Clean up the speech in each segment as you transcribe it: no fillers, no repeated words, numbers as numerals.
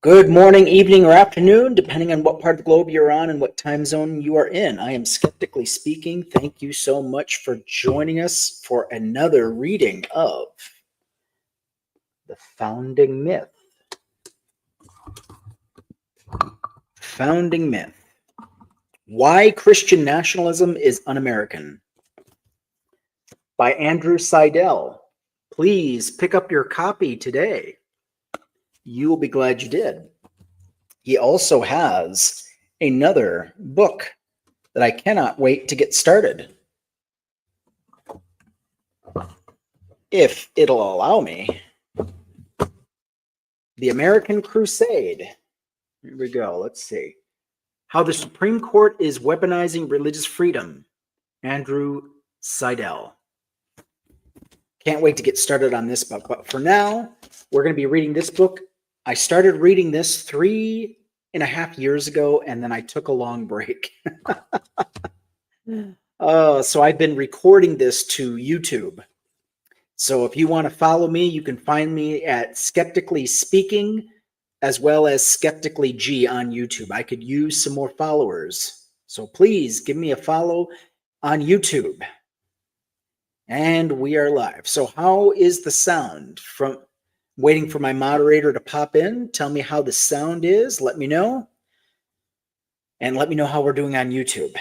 Good morning, evening, or afternoon, depending on what part of the globe you're on and what time zone you are in. I am Skeptically Speaking. Thank you so much for joining us for another reading of The Founding Myth. Founding Myth. Why Christian Nationalism is Un-American by Andrew Seidel. Please pick up your copy today. You will be glad you did. He also has another book that I cannot wait to get started, if it'll allow me. The American Crusade. Here we go. Let's see. How the Supreme Court is Weaponizing Religious Freedom. Andrew Seidel. Can't wait to get started on this book. But for now, we're going to be reading this book. I started reading this 3.5 years ago, and then I took a long break. So I've been recording this to YouTube. So if you want to follow me, you can find me at Skeptically Speaking, as well as Skeptically G on YouTube. I could use some more followers. So please give me a follow on YouTube. And we are live. So how is the sound? From waiting for my moderator to pop in. Tell me how the sound is. Let me know. And let me know how we're doing on YouTube.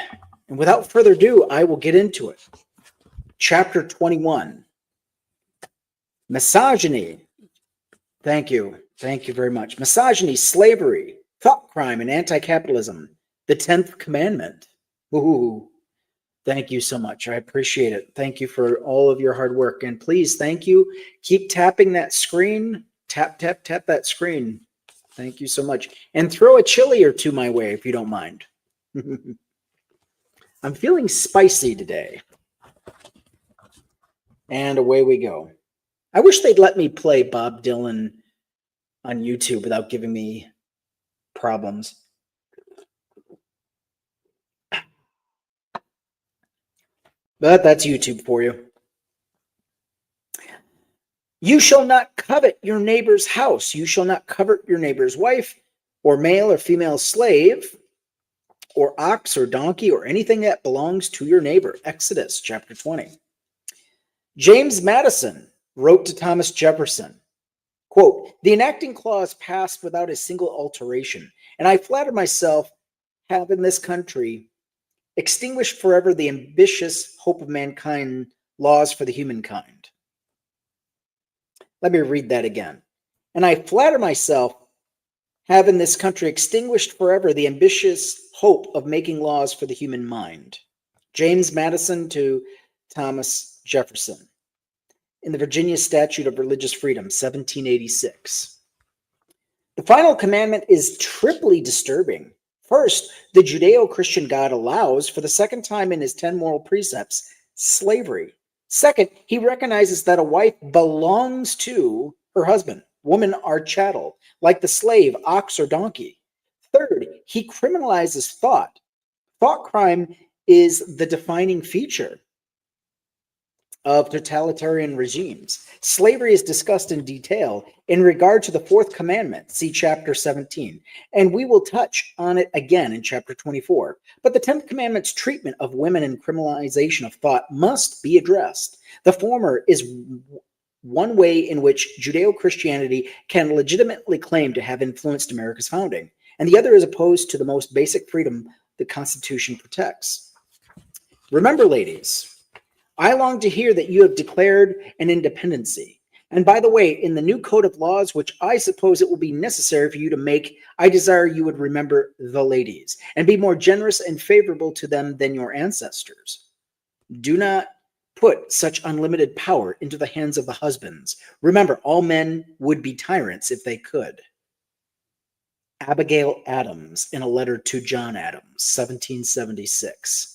And without further ado, I will get into it. Chapter 21. Misogyny. Thank you. Thank you very much. Misogyny, slavery, thought crime, and anti-capitalism. The 10th commandment. Ooh. Thank you so much. I appreciate it. Thank you for all of your hard work. And please, thank you. Keep tapping that screen. Tap, tap, tap that screen. Thank you so much. And throw a chili or two my way if you don't mind. I'm feeling spicy today. And away we go. I wish they'd let me play Bob Dylan on YouTube without giving me problems. But that's YouTube for you. You shall not covet your neighbor's house. You shall not covet your neighbor's wife, or male or female slave, or ox or donkey, or anything that belongs to your neighbor. Exodus chapter 20. James Madison wrote to Thomas Jefferson, quote, "The enacting clause passed without a single alteration, and I flatter myself have in this country extinguished forever the ambitious hope of mankind, laws for the humankind." Let me read that again. And I flatter myself have in this country extinguished forever the ambitious hope of making laws for the human mind. James Madison to Thomas Jefferson in the Virginia Statute of Religious Freedom, 1786. The final commandment is triply disturbing. First, the Judeo-Christian God allows, for the second time in his 10 moral precepts, slavery. Second, he recognizes that a wife belongs to her husband. Women are chattel, like the slave, ox, or donkey. Third, he criminalizes thought. Thought crime is the defining feature of totalitarian regimes. Slavery is discussed in detail in regard to the fourth commandment, see chapter 17, and we will touch on it again in chapter 24. But the 10th commandment's treatment of women and criminalization of thought must be addressed. The former is one way in which Judeo-Christianity can legitimately claim to have influenced America's founding, and the other is opposed to the most basic freedom the Constitution protects. Remember, ladies, I long to hear that you have declared an independency. And by the way, in the new code of laws, which I suppose it will be necessary for you to make, I desire you would remember the ladies and be more generous and favorable to them than your ancestors. Do not put such unlimited power into the hands of the husbands. Remember, all men would be tyrants if they could. Abigail Adams in a letter to John Adams, 1776.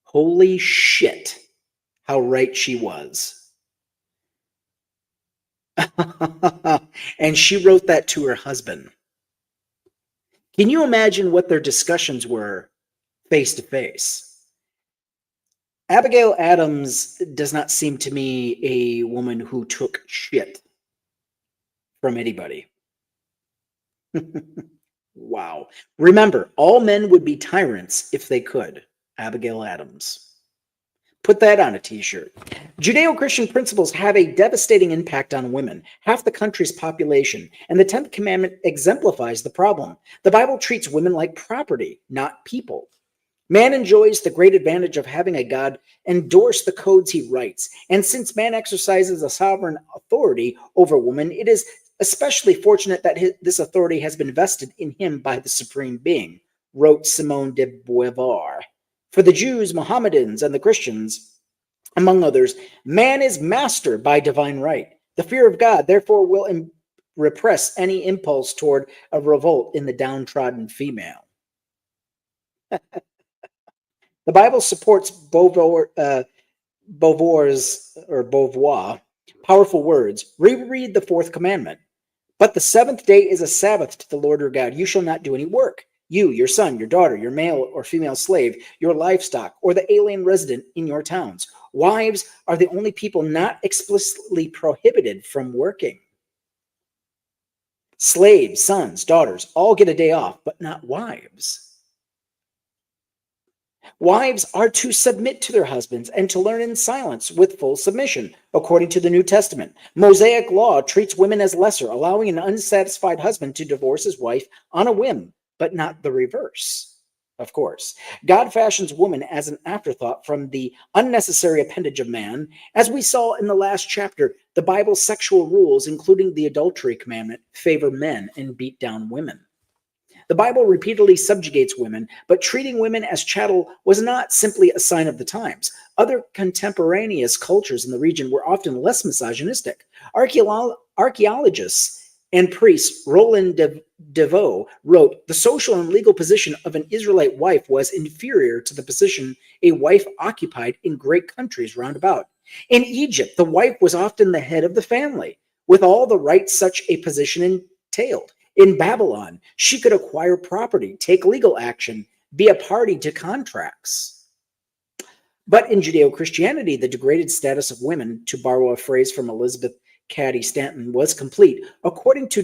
Holy shit, how right she was. And she wrote that to her husband. Can you imagine what their discussions were face to face? Abigail Adams does not seem to me a woman who took shit from anybody. Wow. Remember, all men would be tyrants if they could. Abigail Adams. Put that on a t-shirt. Judeo-Christian principles have a devastating impact on women, half the country's population, and the 10th commandment exemplifies the problem. The Bible treats women like property, not people. Man enjoys the great advantage of having a God endorse the codes he writes, and since man exercises a sovereign authority over woman, it is especially fortunate that this authority has been vested in him by the Supreme Being, wrote Simone de Beauvoir. For the Jews, Mohammedans, and the Christians, among others, man is master by divine right. The fear of God, therefore, will repress any impulse toward a revolt in the downtrodden female. The Bible supports Beauvoir's powerful words. Reread the fourth commandment. But the seventh day is a Sabbath to the Lord your God. You shall not do any work. You, your son, your daughter, your male or female slave, your livestock, or the alien resident in your towns. Wives are the only people not explicitly prohibited from working. Slaves, sons, daughters, all get a day off, but not wives. Wives are to submit to their husbands and to learn in silence with full submission, according to the New Testament. Mosaic law treats women as lesser, allowing an unsatisfied husband to divorce his wife on a whim, but not the reverse. Of course, God fashions woman as an afterthought from the unnecessary appendage of man. As we saw in the last chapter, the Bible's sexual rules, including the adultery commandment, favor men and beat down women. The Bible repeatedly subjugates women, but treating women as chattel was not simply a sign of the times. Other contemporaneous cultures in the region were often less misogynistic. Archaeologists and priest Roland Deveau wrote, the social and legal position of an Israelite wife was inferior to the position a wife occupied in great countries round about. In Egypt, the wife was often the head of the family, with all the rights such a position entailed. In Babylon, she could acquire property, take legal action, be a party to contracts. But in Judeo-Christianity, the degraded status of women, to borrow a phrase from Elizabeth Cady Stanton, was complete. According to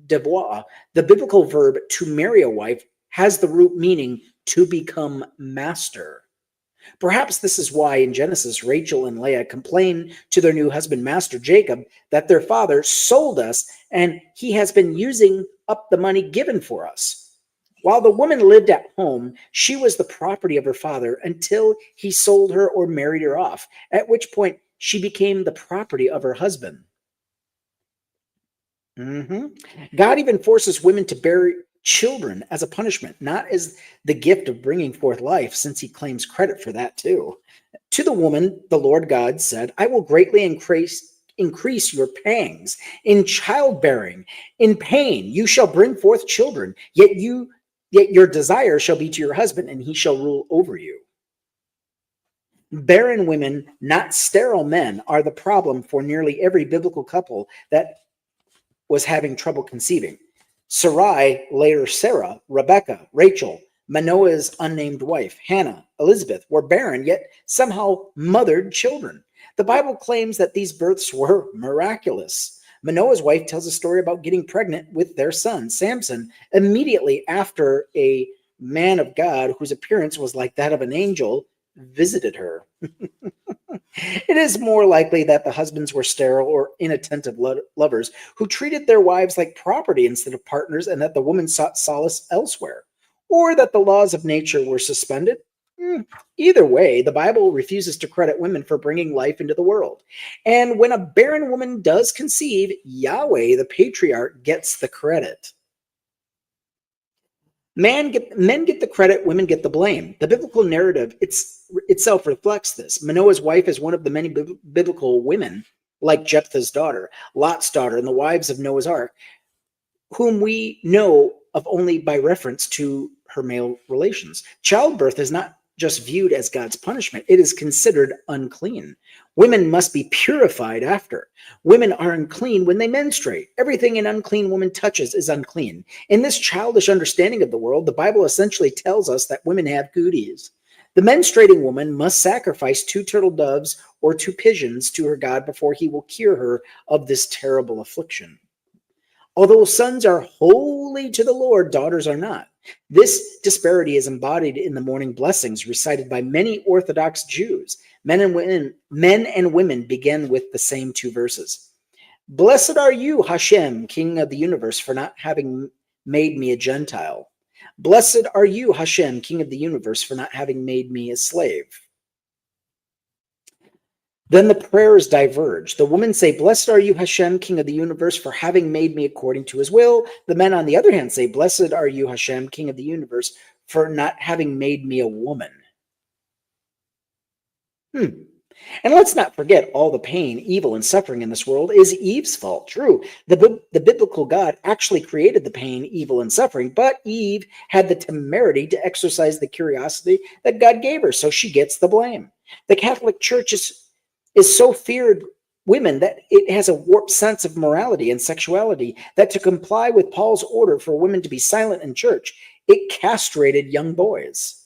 Devoir, the biblical verb to marry a wife has the root meaning to become master. Perhaps this is why in Genesis, Rachel and Leah complain to their new husband, Master Jacob, that their father sold us and he has been using up the money given for us. While the woman lived at home, she was the property of her father until he sold her or married her off, at which point she became the property of her husband. God even forces women to bear children as a punishment, not as the gift of bringing forth life, since he claims credit for that too. To the woman, the Lord God said, I will greatly increase your pangs in childbearing. In pain you shall bring forth children, yet your desire shall be to your husband, and he shall rule over you. Barren women, not sterile men, are the problem for nearly every biblical couple that was having trouble conceiving. Sarai, later Sarah, Rebecca, Rachel, Manoah's unnamed wife, Hannah, Elizabeth, were barren, yet somehow mothered children. The Bible claims that these births were miraculous. Manoah's wife tells a story about getting pregnant with their son, Samson, immediately after a man of God, whose appearance was like that of an angel, visited her. It is more likely that the husbands were sterile or inattentive lovers who treated their wives like property instead of partners, and that the woman sought solace elsewhere, or that the laws of nature were suspended. Either way, the Bible refuses to credit women for bringing life into the world. And when a barren woman does conceive, Yahweh, the patriarch, gets the credit. Men get the credit, women get the blame. The biblical narrative itself reflects this. Manoah's wife is one of the many biblical women, like Jephthah's daughter, Lot's daughter, and the wives of Noah's Ark, whom we know of only by reference to her male relations. Childbirth is not just viewed as God's punishment, it is considered unclean. Women must be purified after. Women are unclean when they menstruate. Everything an unclean woman touches is unclean. In this childish understanding of the world, the Bible essentially tells us that women have duties. The menstruating woman must sacrifice 2 turtle doves or 2 pigeons to her God before he will cure her of this terrible affliction. Although sons are wholly holy to the Lord, daughters are not. This disparity is embodied in the morning blessings recited by many Orthodox Jews. Men and women begin with the same two verses. Blessed are you, Hashem, King of the universe, for not having made me a Gentile. Blessed are you, Hashem, King of the universe, for not having made me a slave. Then the prayers diverge. The women say, Blessed are you, Hashem, King of the universe, for having made me according to his will. The men, on the other hand, say, Blessed are you, Hashem, King of the universe, for not having made me a woman. And let's not forget all the pain, evil, and suffering in this world is Eve's fault. True, the biblical God actually created the pain, evil, and suffering, but Eve had the temerity to exercise the curiosity that God gave her, so she gets the blame. The Catholic Church is so feared women that it has a warped sense of morality and sexuality that to comply with Paul's order for women to be silent in church, it castrated young boys.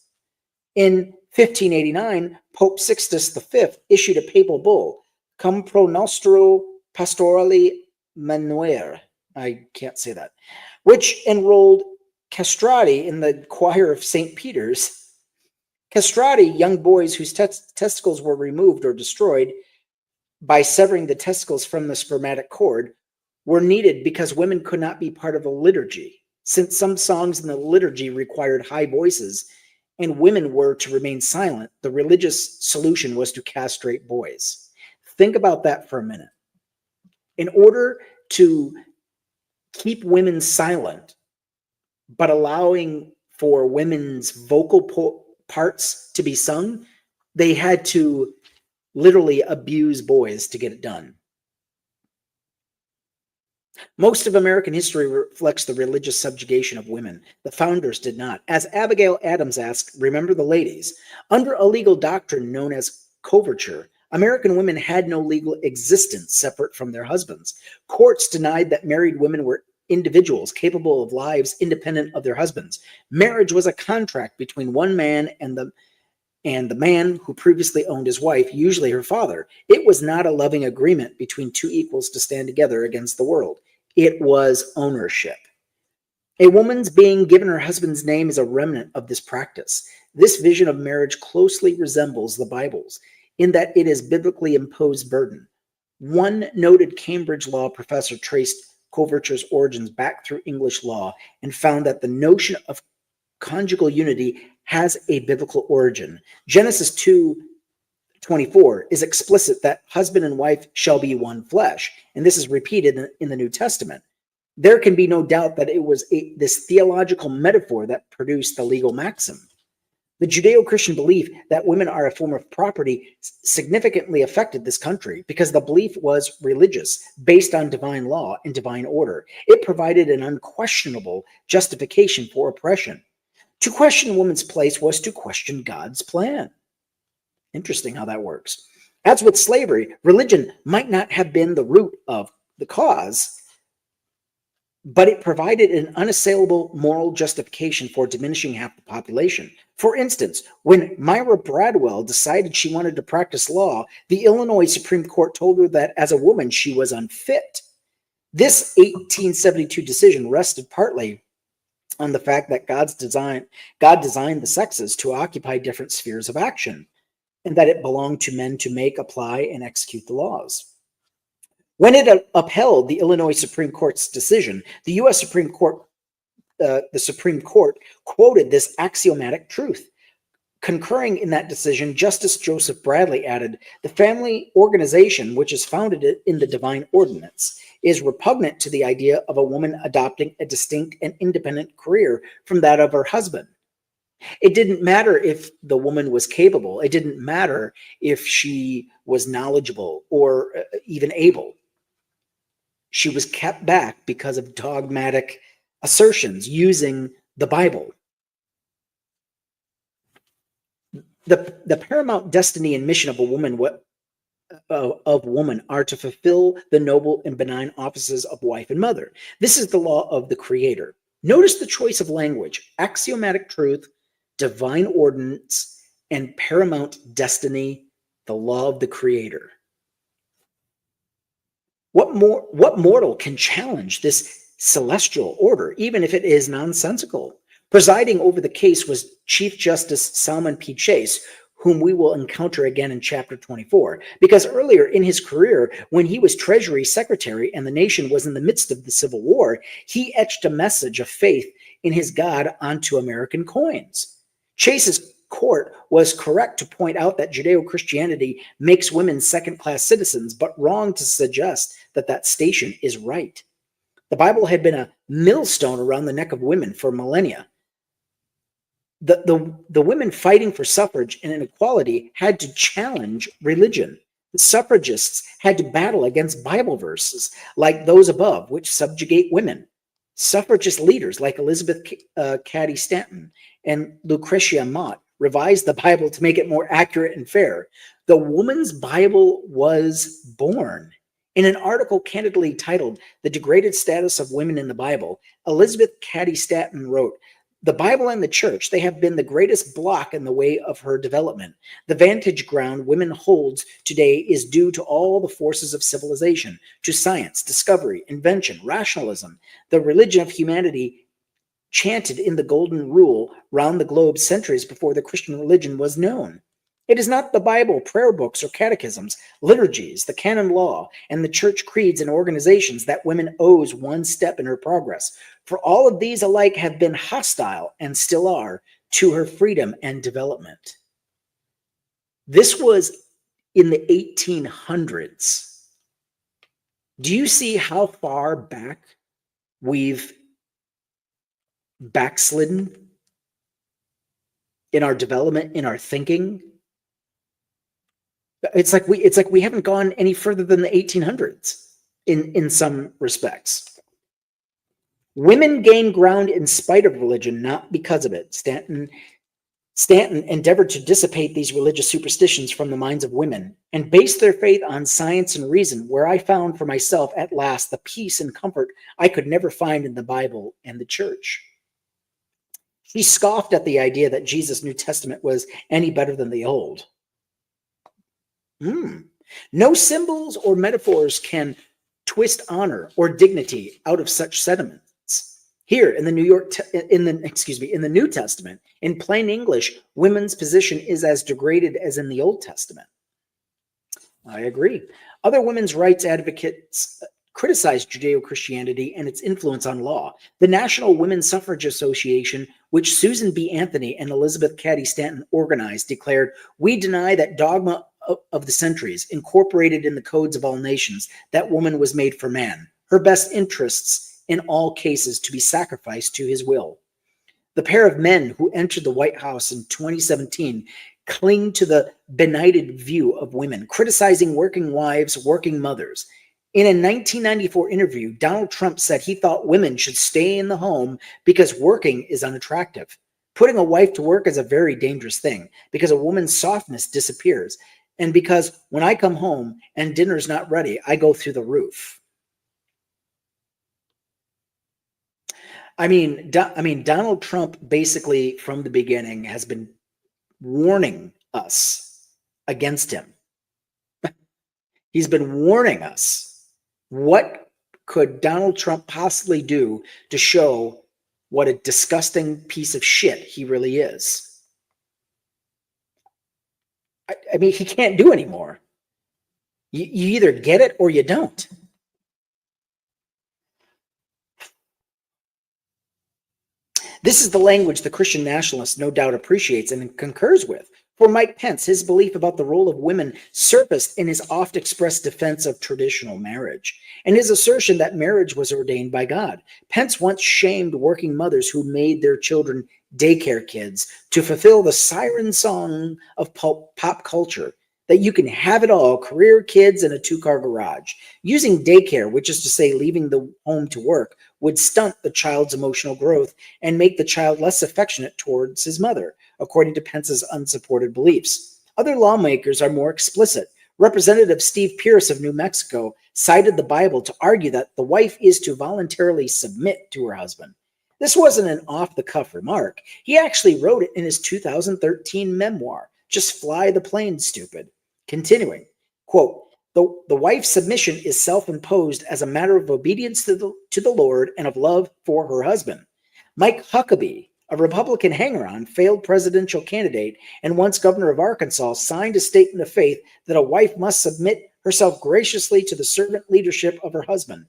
In 1589, Pope Sixtus V issued a papal bull, Cum pro nostro pastorale manuere, I can't say that, which enrolled castrati in the choir of St. Peter's. Castrati, young boys whose testicles were removed or destroyed by severing the testicles from the spermatic cord, were needed because women could not be part of the liturgy, since some songs in the liturgy required high voices and women were to remain silent. The religious solution was to castrate boys. Think about that for a minute. In order to keep women silent, but allowing for women's vocal parts to be sung, they had to literally abuse boys to get it done. Most of American history reflects the religious subjugation of women. The founders did not. As Abigail Adams asked, remember the ladies, under a legal doctrine known as coverture, American women had no legal existence separate from their husbands. Courts denied that married women were individuals capable of lives independent of their husbands. Marriage was a contract between one man and the man who previously owned his wife, usually her father. It was not a loving agreement between two equals to stand together against the world. It was ownership. A woman's being given her husband's name is a remnant of this practice. This vision of marriage closely resembles the Bible's in that it is biblically imposed burden. One noted Cambridge law professor traced coverture's origins back through English law and found that the notion of conjugal unity has a biblical origin. Genesis 2:24 is explicit that husband and wife shall be one flesh, and this is repeated in the New Testament. There can be no doubt that it was this theological metaphor that produced the legal maxim. The Judeo-Christian belief that women are a form of property significantly affected this country because the belief was religious, based on divine law and divine order. It provided an unquestionable justification for oppression. To question a woman's place was to question God's plan. Interesting how that works. As with slavery, religion might not have been the root of the cause, but it provided an unassailable moral justification for diminishing half the population. For instance, when Myra Bradwell decided she wanted to practice law, the Illinois Supreme Court told her that as a woman she was unfit. This 1872 decision rested partly on the fact that God designed the sexes to occupy different spheres of action, and that it belonged to men to make, apply, and execute the laws. When it upheld the Illinois Supreme Court's decision, the U.S. Supreme Court quoted this axiomatic truth. Concurring in that decision, Justice Joseph Bradley added, "The family organization, which is founded in the divine ordinance, is repugnant to the idea of a woman adopting a distinct and independent career from that of her husband." It didn't matter if the woman was capable. It didn't matter if she was knowledgeable or even able. She was kept back because of dogmatic assertions using the Bible. The paramount destiny and mission of a woman are to fulfill the noble and benign offices of wife and mother. This is the law of the Creator. Notice the choice of language: axiomatic truth, divine ordinance, and paramount destiny, the law of the Creator. What mortal can challenge this celestial order, even if it is nonsensical. Presiding over the case was Chief Justice Salman P. Chase, whom we will encounter again in chapter 24, because earlier in his career, when he was Treasury Secretary and the nation was in the midst of the Civil War, he etched a message of faith in his God onto American coins. Chase's court was correct to point out that Judeo-Christianity makes women second-class citizens, but wrong to suggest that that station is right. The Bible had been a millstone around the neck of women for millennia. The women fighting for suffrage and inequality had to challenge religion. The suffragists had to battle against Bible verses like those above, which subjugate women. Suffragist leaders like Elizabeth Cady Stanton and Lucretia Mott revised the Bible to make it more accurate and fair. The woman's Bible was born. In an article candidly titled "The Degraded Status of Women in the Bible," Elizabeth Cady Stanton wrote, "The Bible and the church, they have been the greatest block in the way of her development. The vantage ground women holds today is due to all the forces of civilization, to science, discovery, invention, rationalism. The religion of humanity chanted in the golden rule round the globe centuries before the Christian religion was known. It is not the Bible, prayer books, or catechisms, liturgies, the canon law, and the church creeds and organizations that women owes one step in her progress. For all of these alike have been hostile, and still are, to her freedom and development." This was in the 1800s. Do you see how far back we've backslidden in our development, in our thinking? It's like we haven't gone any further than the 1800s in some respects. Women gain ground in spite of religion, not because of it. Stanton endeavored to dissipate these religious superstitions from the minds of women and base their faith on science and reason, where I found for myself at last the peace and comfort I could never find in the Bible and the church. She scoffed at the idea that Jesus' New Testament was any better than the Old. No symbols or metaphors can twist honor or dignity out of such sentiments. Here in the New Testament, in plain English, women's position is as degraded as in the Old Testament. I agree. Other women's rights advocates criticized Judeo-Christianity and its influence on law. The National Women's Suffrage Association, which Susan B. Anthony and Elizabeth Cady Stanton organized, declared, "We deny that dogma of the centuries, incorporated in the codes of all nations, that woman was made for man, her best interests in all cases to be sacrificed to his will." The pair of men who entered the White House in 2017 cling to the benighted view of women, criticizing working wives, working mothers. In a 1994 interview, Donald Trump said he thought women should stay in the home because working is unattractive. Putting a wife to work is a very dangerous thing because a woman's softness disappears. And because when I come home and dinner's not ready, I go through the roof. I mean, Donald Trump basically from the beginning has been warning us against him. He's been warning us. What could Donald Trump possibly do to show what a disgusting piece of shit he really is? I mean, he can't do anymore. You either get it or you don't. This is the language the Christian nationalist no doubt appreciates and concurs with. For Mike Pence, his belief about the role of women surfaced in his oft-expressed defense of traditional marriage and his assertion that marriage was ordained by God. Pence once shamed working mothers who made their children daycare kids to fulfill the siren song of pop culture, that you can have it all, career, kids, and a two-car garage. Using daycare, which is to say leaving the home to work, would stunt the child's emotional growth and make the child less affectionate towards his mother, according to Pence's unsupported beliefs. Other lawmakers are more explicit. Representative Steve Pierce of New Mexico cited the Bible to argue that the wife is to voluntarily submit to her husband. This wasn't an off-the-cuff remark. He actually wrote it in his 2013 memoir, Just Fly the Plane, Stupid. Continuing, quote, The wife's submission is self-imposed as a matter of obedience to the Lord and of love for her husband. Mike Huckabee, a Republican hanger-on, failed presidential candidate, and once governor of Arkansas, signed a statement of faith that a wife must submit herself graciously to the servant leadership of her husband.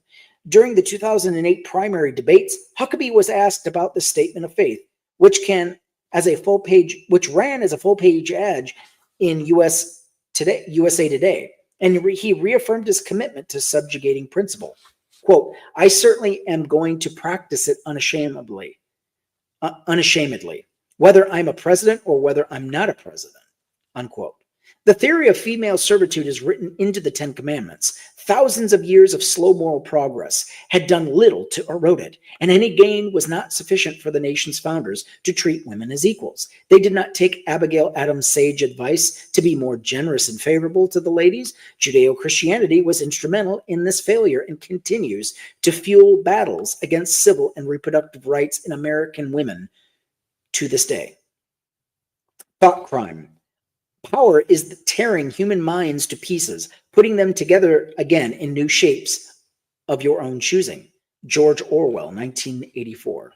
During the 2008 primary debates, Huckabee was asked about the statement of faith, which ran as a full-page ad in USA Today, and he reaffirmed his commitment to subjugating principle. Quote, "I certainly am going to practice it unashamedly, whether I'm a president or whether I'm not a president," unquote. The theory of female servitude is written into the Ten Commandments. Thousands of years of slow moral progress had done little to erode it, and any gain was not sufficient for the nation's founders to treat women as equals. They did not take Abigail Adams' sage advice to be more generous and favorable to the ladies. Judeo-Christianity was instrumental in this failure and continues to fuel battles against civil and reproductive rights in American women to this day. Thought crime. Power is tearing human minds to pieces, putting them together again in new shapes of your own choosing. George Orwell, 1984.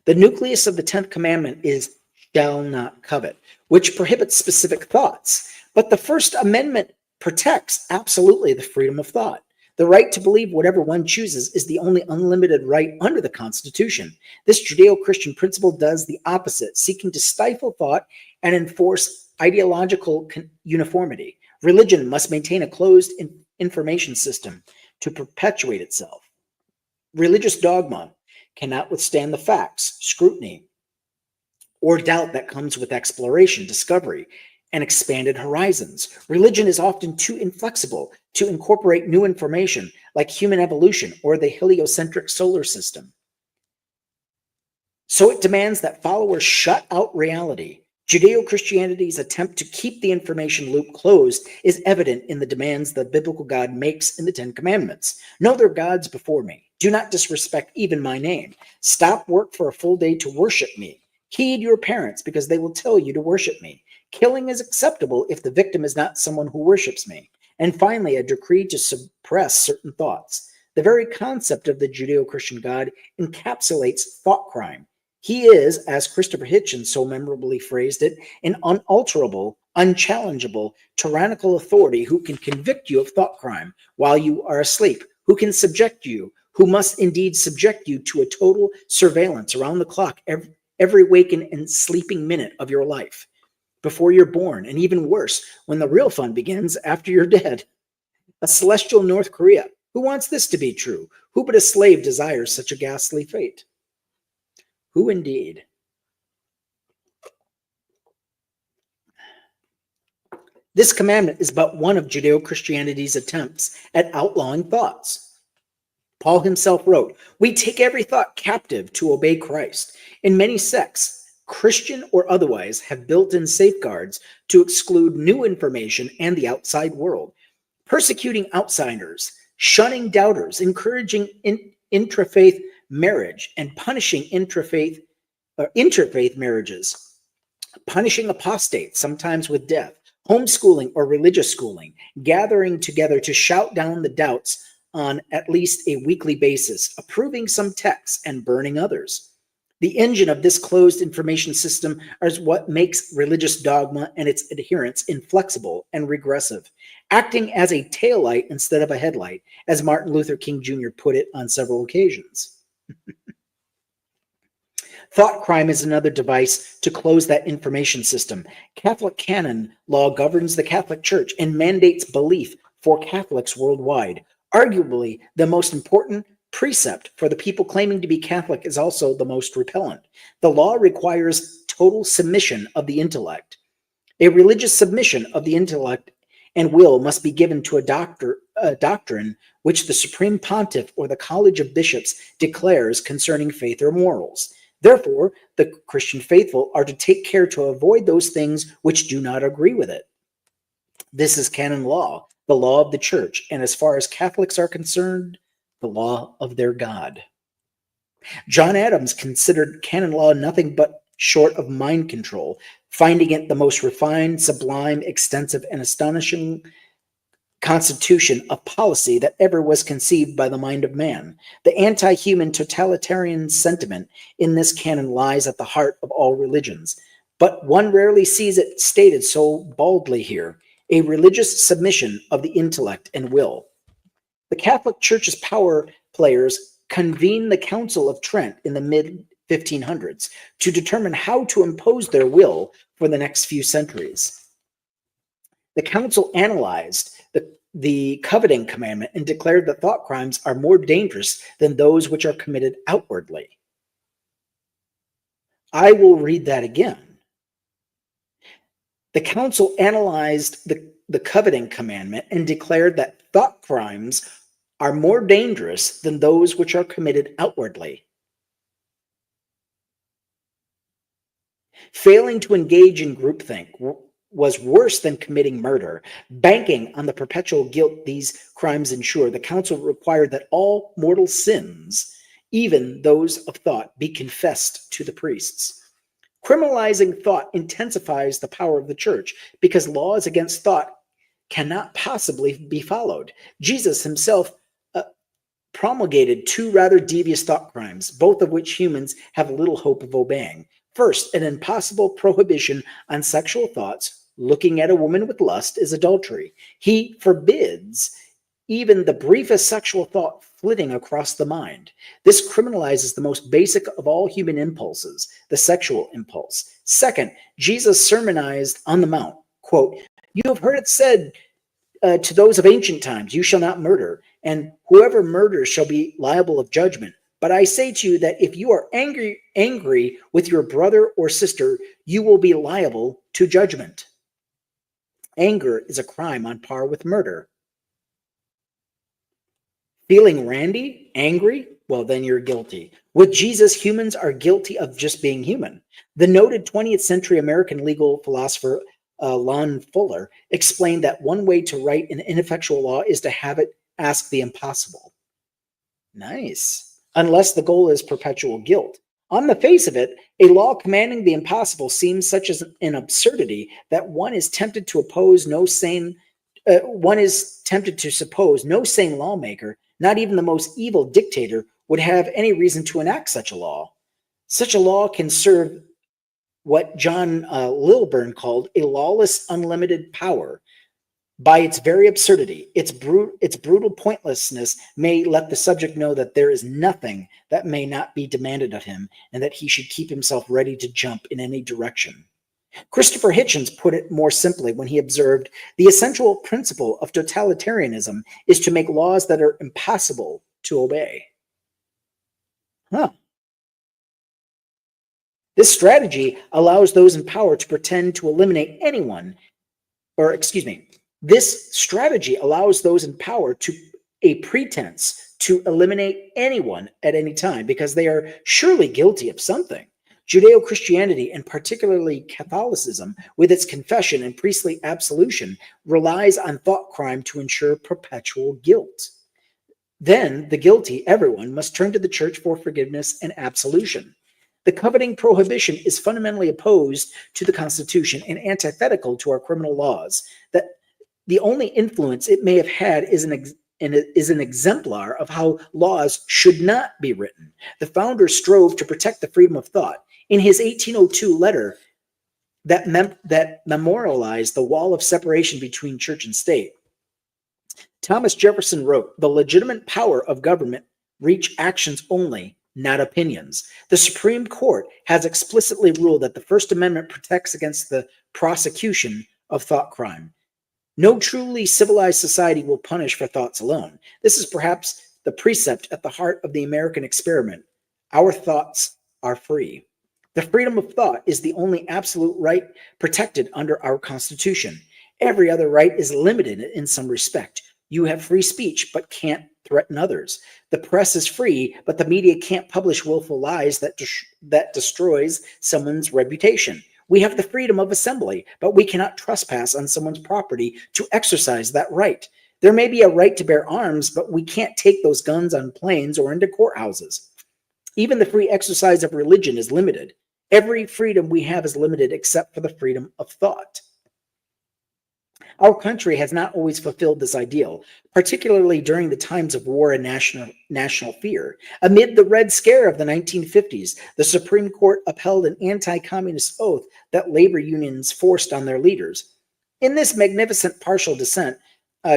The nucleus of the 10th commandment is shall not covet, which prohibits specific thoughts. But the First Amendment protects absolutely the freedom of thought. The right to believe whatever one chooses is the only unlimited right under the Constitution. This Judeo-Christian principle does the opposite, seeking to stifle thought and enforce ideological uniformity. Religion must maintain a closed information system to perpetuate itself. Religious dogma cannot withstand the facts, scrutiny, or doubt that comes with exploration, discovery, and expanded horizons. Religion is often too inflexible to incorporate new information like human evolution or the heliocentric solar system. So it demands that followers shut out reality. Judeo-Christianity's attempt to keep the information loop closed is evident in the demands the biblical God makes in the Ten Commandments. Know their gods before me. Do not disrespect even my name. Stop work for a full day to worship me. Heed your parents because they will tell you to worship me. Killing is acceptable if the victim is not someone who worships me. And finally, a decree to suppress certain thoughts. The very concept of the Judeo-Christian God encapsulates thought crime. He is, as Christopher Hitchens so memorably phrased it, an unalterable, unchallengeable, tyrannical authority who can convict you of thought crime while you are asleep, who can subject you, who must indeed subject you to a total surveillance around the clock every waking and sleeping minute of your life. Before you're born, and even worse, when the real fun begins after you're dead. A celestial North Korea. Who wants this to be true? Who but a slave desires such a ghastly fate? Who indeed? This commandment is but one of Judeo-Christianity's attempts at outlawing thoughts. Paul himself wrote, "We take every thought captive to obey Christ." In many sects, Christian or otherwise, have built-in safeguards to exclude new information and the outside world, persecuting outsiders, shunning doubters, encouraging intrafaith marriage, and punishing interfaith marriages, punishing apostates, sometimes with death, homeschooling or religious schooling, gathering together to shout down the doubts on at least a weekly basis, approving some texts and burning others. The engine of this closed information system is what makes religious dogma and its adherents inflexible and regressive, acting as a taillight instead of a headlight, as Martin Luther King Jr. put it on several occasions. Thought crime is another device to close that information system. Catholic canon law governs the Catholic Church and mandates belief for Catholics worldwide. Arguably, the most important precept for the people claiming to be Catholic is also the most repellent. The law requires total submission of the intellect. A religious submission of the intellect and will must be given to a doctrine which the Supreme Pontiff or the College of Bishops declares concerning faith or morals. Therefore, the Christian faithful are to take care to avoid those things which do not agree with it. This is canon law, the law of the Church, and as far as Catholics are concerned, the law of their God. John Adams considered canon law nothing but short of mind control, finding it the most refined, sublime, extensive, and astonishing constitution of policy that ever was conceived by the mind of man. The anti-human totalitarian sentiment in this canon lies at the heart of all religions, but one rarely sees it stated so baldly here: a religious submission of the intellect and will. The Catholic Church's power players convened the Council of Trent in the mid-1500s to determine how to impose their will for the next few centuries. The council analyzed the coveting commandment and declared that thought crimes are more dangerous than those which are committed outwardly. I will read that again. The council analyzed the coveting commandment and declared that thought crimes are more dangerous than those which are committed outwardly. Failing to engage in groupthink was worse than committing murder. Banking on the perpetual guilt these crimes ensure, the council required that all mortal sins, even those of thought, be confessed to the priests. Criminalizing thought intensifies the power of the church because laws against thought cannot possibly be followed. Jesus himself promulgated two rather devious thought crimes, both of which humans have little hope of obeying. First, an impossible prohibition on sexual thoughts. Looking at a woman with lust is adultery. He forbids even the briefest sexual thought flitting across the mind. This criminalizes the most basic of all human impulses, the sexual impulse. Second, Jesus sermonized on the Mount, quote, "You have heard it said to those of ancient times, you shall not murder, and whoever murders shall be liable of judgment. But I say to you that if you are angry with your brother or sister, you will be liable to judgment." Anger is a crime on par with murder. Feeling randy, angry? Well, then you're guilty. With Jesus, humans are guilty of just being human. The noted 20th century American legal philosopher Lon Fuller explained that one way to write an ineffectual law is to have it ask the impossible. Nice. Unless the goal is perpetual guilt. On the face of it, a law commanding the impossible seems such an absurdity that one is tempted to suppose no sane lawmaker, not even the most evil dictator, would have any reason to enact such a law. Such a law can serve what John Lilburn called a lawless unlimited power. By its very absurdity, its brutal pointlessness may let the subject know that there is nothing that may not be demanded of him, and that he should keep himself ready to jump in any direction. Christopher Hitchens put it more simply when he observed, "The essential principle of totalitarianism is to make laws that are impossible to obey." This strategy allows those in power to pretend to eliminate anyone, this strategy allows those in power to a pretense to eliminate anyone at any time because they are surely guilty of something. Judeo-Christianity, and particularly Catholicism, with its confession and priestly absolution, relies on thought crime to ensure perpetual guilt. Then the guilty, everyone, must turn to the church for forgiveness and absolution. The coveting prohibition is fundamentally opposed to the Constitution and antithetical to our criminal laws. That the only influence it may have had is an exemplar of how laws should not be written. The founder strove to protect the freedom of thought. In his 1802 letter that memorialized the wall of separation between church and state, Thomas Jefferson wrote, "The legitimate power of government reach actions only, not opinions. The Supreme Court has explicitly ruled that the First Amendment protects against the prosecution of thought crime. No truly civilized society will punish for thoughts alone. This is perhaps the precept at the heart of the American experiment. Our thoughts are free. The freedom of thought is the only absolute right protected under our Constitution. Every other right is limited in some respect. You have free speech, but can't threaten others. The press is free, but the media can't publish willful lies that destroys someone's reputation. We have the freedom of assembly, but we cannot trespass on someone's property to exercise that right. There may be a right to bear arms, but we can't take those guns on planes or into courthouses. Even the free exercise of religion is limited. Every freedom we have is limited except for the freedom of thought. Our country has not always fulfilled this ideal, particularly during the times of war and national fear. Amid the Red Scare of the 1950s, the Supreme Court upheld an anti-communist oath that labor unions forced on their leaders. In this magnificent partial dissent,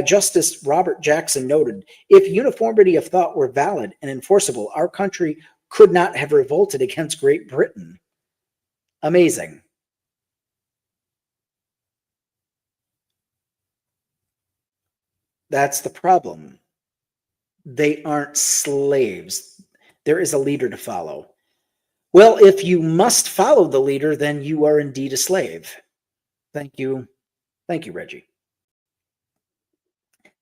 Justice Robert Jackson noted, if uniformity of thought were valid and enforceable, our country could not have revolted against Great Britain. Amazing. That's the problem. They aren't slaves. There is a leader to follow. Well, if you must follow the leader, then you are indeed a slave. Thank you. Thank you, Reggie.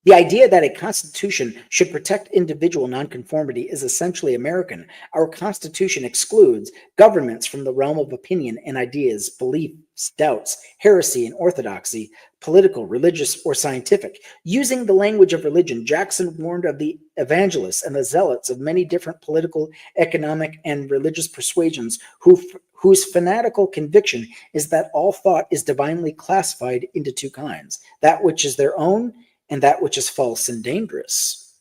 The idea that a constitution should protect individual nonconformity is essentially American. Our constitution excludes governments from the realm of opinion and ideas, beliefs, doubts, heresy, and orthodoxy, political, religious, or scientific. Using the language of religion, Jackson warned of the evangelists and the zealots of many different political, economic, and religious persuasions whose fanatical conviction is that all thought is divinely classified into two kinds, that which is their own and that which is false and dangerous.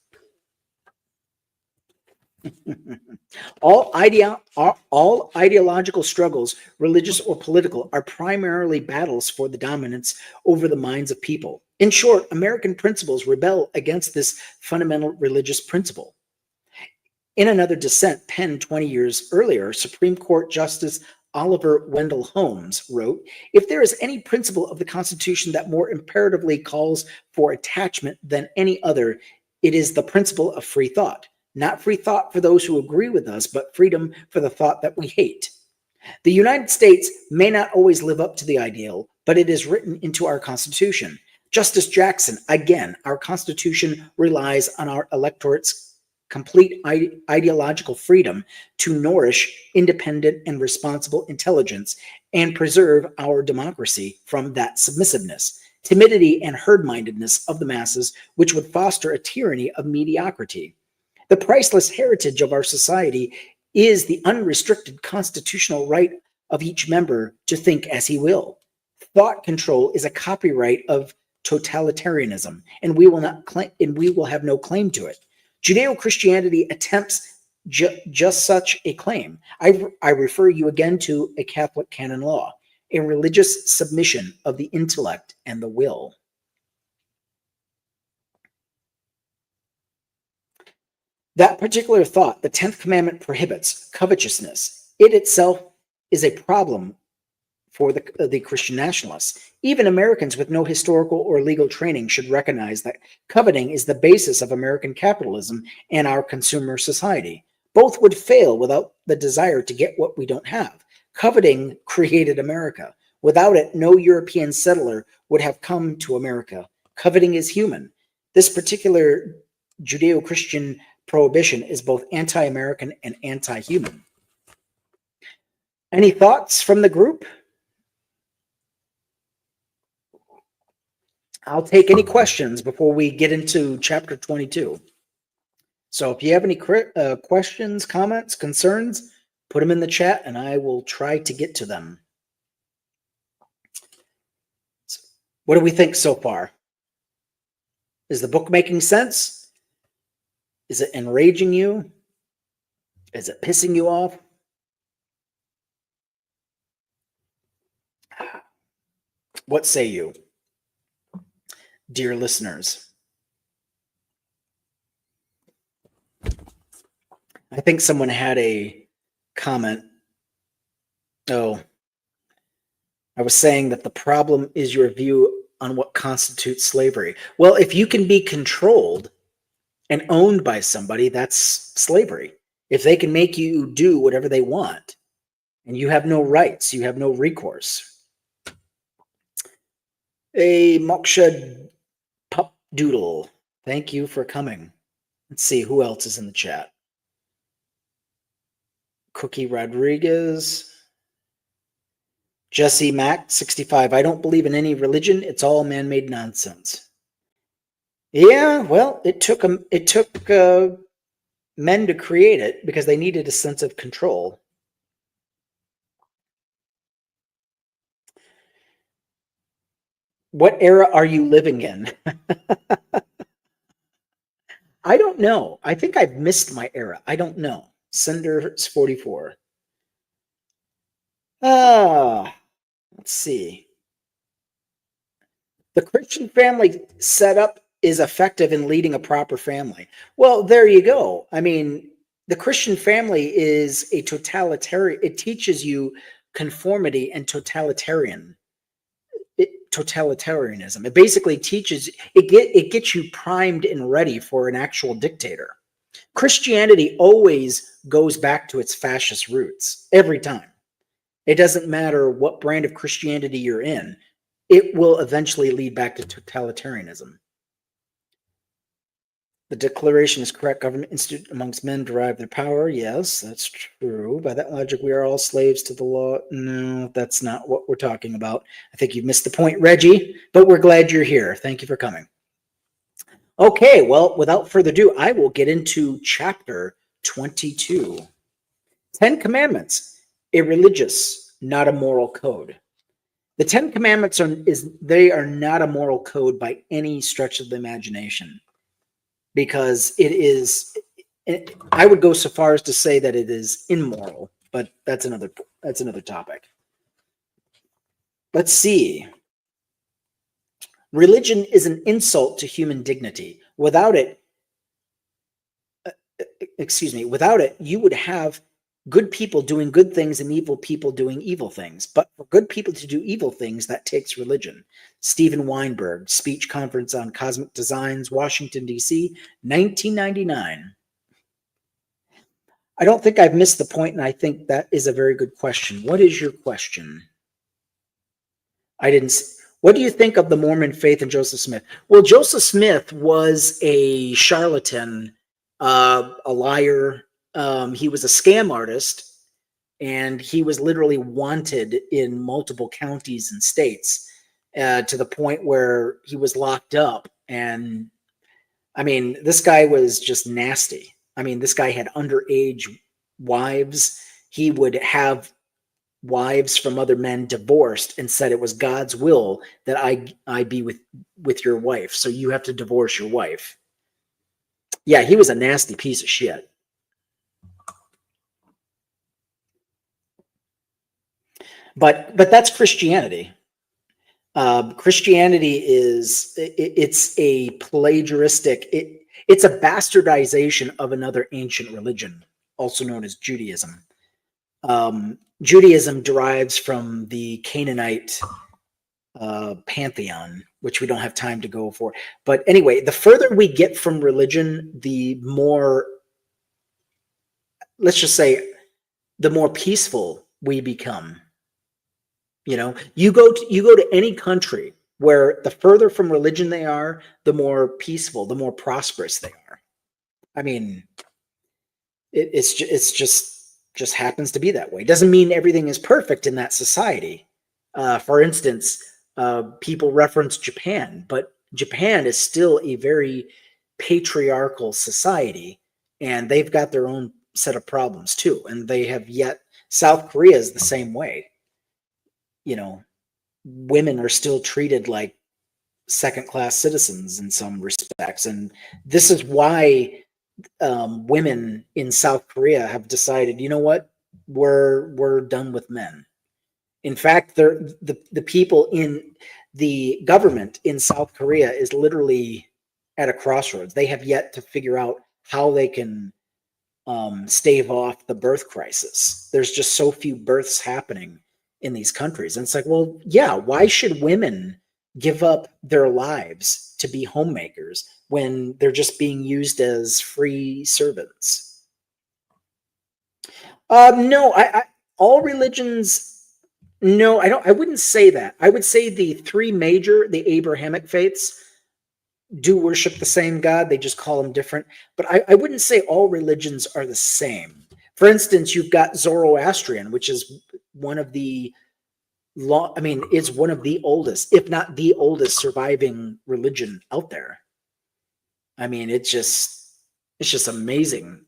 All ideological struggles, religious or political, are primarily battles for the dominance over the minds of people. In short, American principles rebel against this fundamental religious principle. In another dissent penned 20 years earlier, Supreme Court Justice Oliver Wendell Holmes wrote, if there is any principle of the Constitution that more imperatively calls for attachment than any other, it is the principle of free thought. Not free thought for those who agree with us, but freedom for the thought that we hate. The United States may not always live up to the ideal, but it is written into our Constitution. Justice Jackson, again, our Constitution relies on our electorate's complete ideological freedom to nourish independent and responsible intelligence and preserve our democracy from that submissiveness, timidity, and herd-mindedness of the masses, which would foster a tyranny of mediocrity. The priceless heritage of our society is the unrestricted constitutional right of each member to think as he will. Thought control is a copyright of totalitarianism, and we will have no claim to it. Judeo-Christianity attempts just such a claim. I refer you again to a Catholic canon law, a religious submission of the intellect and the will. That particular thought, the 10th commandment prohibits covetousness. It itself is a problem for the Christian nationalists. Even Americans with no historical or legal training should recognize that coveting is the basis of American capitalism and our consumer society. Both would fail without the desire to get what we don't have. Coveting created America. Without it, no European settler would have come to America. Coveting is human. This particular Judeo-Christian prohibition is both anti-American and anti-human. Any thoughts from the group? I'll take any questions before we get into chapter 22. So if you have any questions, comments, concerns, put them in the chat and I will try to get to them. So what do we think so far? Is the book making sense? Is it enraging you? Is it pissing you off? What say you, dear listeners? I think someone had a comment. Oh, I was saying that the problem is your view on what constitutes slavery. Well, if you can be controlled and owned by somebody, that's slavery. If they can make you do whatever they want and you have no rights, you have no recourse. A Moksha Pup Doodle, thank you for coming. Let's see who else is in the chat. Cookie Rodriguez. Jesse Mack, 65. I don't believe in any religion. It's all man-made nonsense. Yeah, well, it took men to create it because they needed a sense of control. What era are you living in? I don't know. I think I've missed my era. I don't know. Cinder's 44. Ah, let's see. The Christian family setup is effective in leading a proper family. Well, there you go. I mean, the Christian family is a totalitarian, it teaches you conformity and totalitarianism. It basically teaches it gets you primed and ready for an actual dictator. Christianity always goes back to its fascist roots every time. It doesn't matter what brand of Christianity you're in, it will eventually lead back to totalitarianism. The declaration is correct. Government instituted amongst men derive their power. Yes, that's true. By that logic, we are all slaves to the law. No, that's not what we're talking about. I think you've missed the point, Reggie, but we're glad you're here. Thank you for coming. Okay, well, without further ado, I will get into chapter 22. 10 Commandments, a religious, not a moral code. The 10 Commandments are not a moral code by any stretch of the imagination, because I would go so far as to say that it is immoral, but that's another topic. Let's see. Religion is an insult to human dignity. Without it, you would have good people doing good things and evil people doing evil things. But for good people to do evil things, that takes religion. Stephen Weinberg, Speech Conference on Cosmic Designs, Washington, D.C., 1999. I don't think I've missed the point, and I think that is a very good question. What is your question? What do you think of the Mormon faith and Joseph Smith? Well, Joseph Smith was a charlatan, a liar. He was a scam artist, and he was literally wanted in multiple counties and states, to the point where he was locked up. And I mean, this guy was just nasty. I mean, this guy had underage wives. He would have wives from other men divorced and said it was God's will that I be with your wife, so you have to divorce your wife. Yeah, he was a nasty piece of shit. But that's Christianity. Christianity it's a plagiaristic, it's a bastardization of another ancient religion, also known as Judaism. Judaism derives from the Canaanite pantheon, which we don't have time to go for. But anyway, the further we get from religion, the more, let's just say, the more peaceful we become. You know, you go to any country where the further from religion they are, the more peaceful, the more prosperous they are. I mean, it's just happens to be that way. It doesn't mean everything is perfect in that society. For instance, people reference Japan, but Japan is still a very patriarchal society, and they've got their own set of problems too. And they have yet, South Korea is the same way. You know, women are still treated like second-class citizens in some respects, and this is why women in South Korea have decided, you know what, we're done with men. In fact, the people in the government in South Korea is literally at a crossroads. They have yet to figure out how they can stave off the birth crisis. There's just so few births happening in these countries. And it's like, well, yeah, why should women give up their lives to be homemakers when they're just being used as free servants? No, all religions. No, I don't. I wouldn't say that. I would say the Abrahamic faiths, do worship the same God. They just call them different. But I wouldn't say all religions are the same. For instance, you've got Zoroastrian, which is one of the it's one of the oldest, if not the oldest, surviving religion out there. I mean, it's just amazing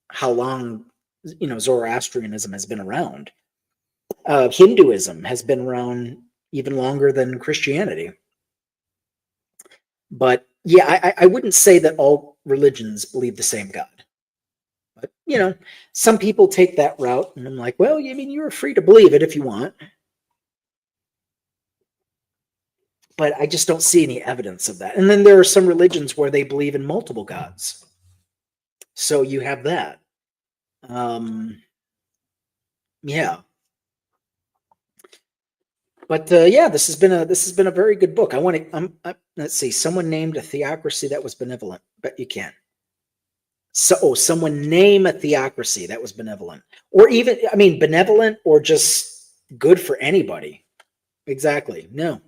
how long, Zoroastrianism has been around. Hinduism has been around even longer than Christianity. But yeah, I wouldn't say that all religions believe the same God. But, some people take that route, and I'm like, well, I mean, you're free to believe it if you want. But I just don't see any evidence of that. And then there are some religions where they believe in multiple gods. So you have that. Yeah. But yeah, this has been a very good book. Let's see. Someone named a theocracy that was benevolent, but you can't. Someone name a theocracy that was benevolent, or even, I mean, benevolent or just good for anybody. Exactly. No,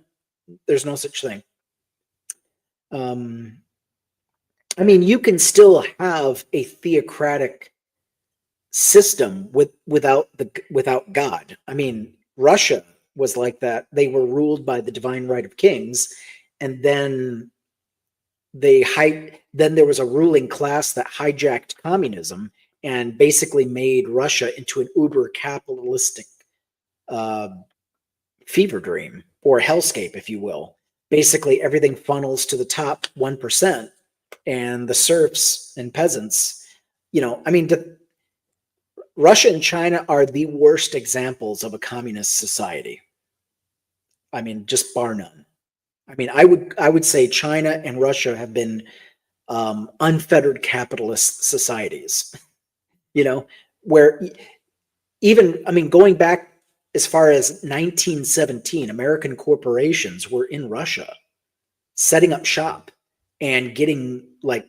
there's no such thing. I mean, you can still have a theocratic system without God. I mean, Russia was like that. They were ruled by the divine right of kings, and then then there was a ruling class that hijacked communism and basically made Russia into an uber capitalistic fever dream, or hellscape, if you will. Basically, everything funnels to the top 1%, and the serfs and peasants. I mean, Russia and China are the worst examples of a communist society. I mean, just bar none. I mean, I would say China and Russia have been unfettered capitalist societies. Where even, I mean, going back as far as 1917, American corporations were in Russia, setting up shop and getting like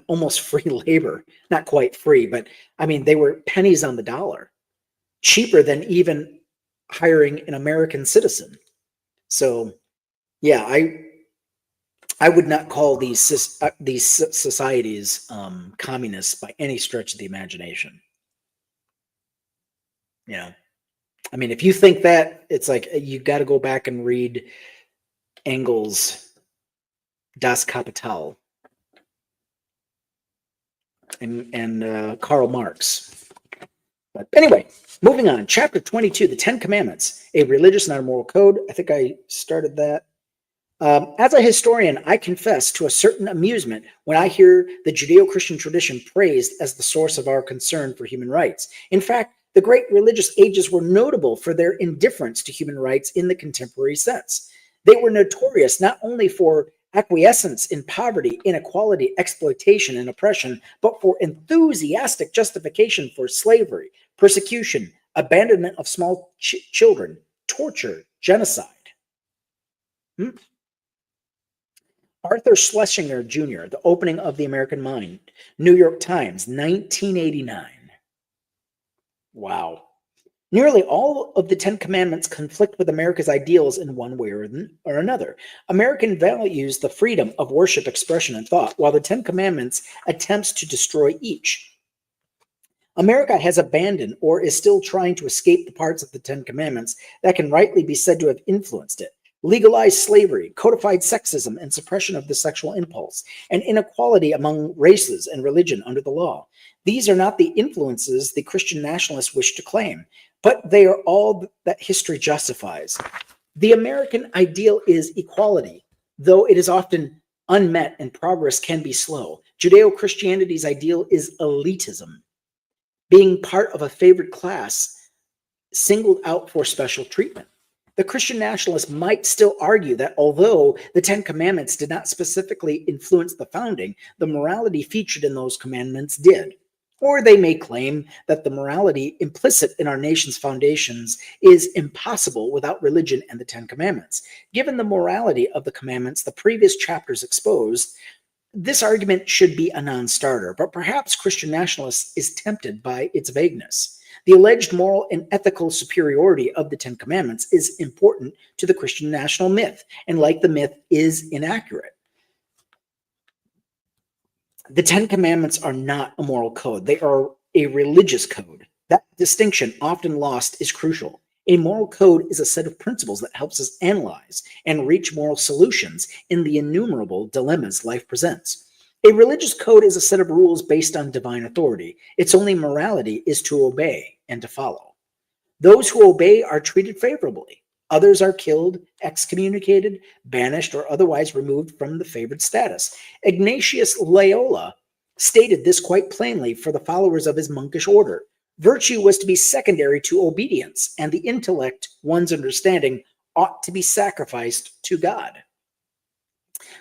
almost free labor. Not quite free, but I mean, they were pennies on the dollar, cheaper than even hiring an American citizen. So yeah, I would not call these societies communists by any stretch of the imagination. I mean, if you think that, it's like you got to go back and read Engels' Das Kapital and Karl Marx. But anyway, moving on. Chapter 22, the 10 Commandments, a religious, not a moral code. I think I started that. As a historian, I confess to a certain amusement when I hear the Judeo-Christian tradition praised as the source of our concern for human rights. In fact, the great religious ages were notable for their indifference to human rights in the contemporary sense. They were notorious not only for acquiescence in poverty, inequality, exploitation, and oppression, but for enthusiastic justification for slavery, persecution, abandonment of small children, torture, genocide. Arthur Schlesinger Jr., The Opening of the American Mind, New York Times, 1989. Wow. Nearly all of the 10 Commandments conflict with America's ideals in one way or another. American values the freedom of worship, expression, and thought, while the 10 Commandments attempts to destroy each. America has abandoned or is still trying to escape the parts of the 10 Commandments that can rightly be said to have influenced it. Legalized slavery, codified sexism and suppression of the sexual impulse, and inequality among races and religion under the law. These are not the influences the Christian nationalists wish to claim, but they are all that history justifies. The American ideal is equality, though it is often unmet and progress can be slow. Judeo-Christianity's ideal is elitism, being part of a favored class singled out for special treatment. The Christian nationalists might still argue that although the 10 Commandments did not specifically influence the founding, the morality featured in those commandments did. Or they may claim that the morality implicit in our nation's foundations is impossible without religion and the 10 Commandments. Given the morality of the commandments the previous chapters exposed, this argument should be a non-starter, but perhaps Christian nationalists is tempted by its vagueness. The alleged moral and ethical superiority of the 10 Commandments is important to the Christian national myth, and like the myth, is inaccurate. The 10 Commandments are not a moral code. They are a religious code. That distinction, often lost, is crucial. A moral code is a set of principles that helps us analyze and reach moral solutions in the innumerable dilemmas life presents. A religious code is a set of rules based on divine authority. Its only morality is to obey and to follow. Those who obey are treated favorably. Others are killed, excommunicated, banished, or otherwise removed from the favored status. Ignatius Loyola stated this quite plainly for the followers of his monkish order. Virtue was to be secondary to obedience, and the intellect, one's understanding, ought to be sacrificed to God.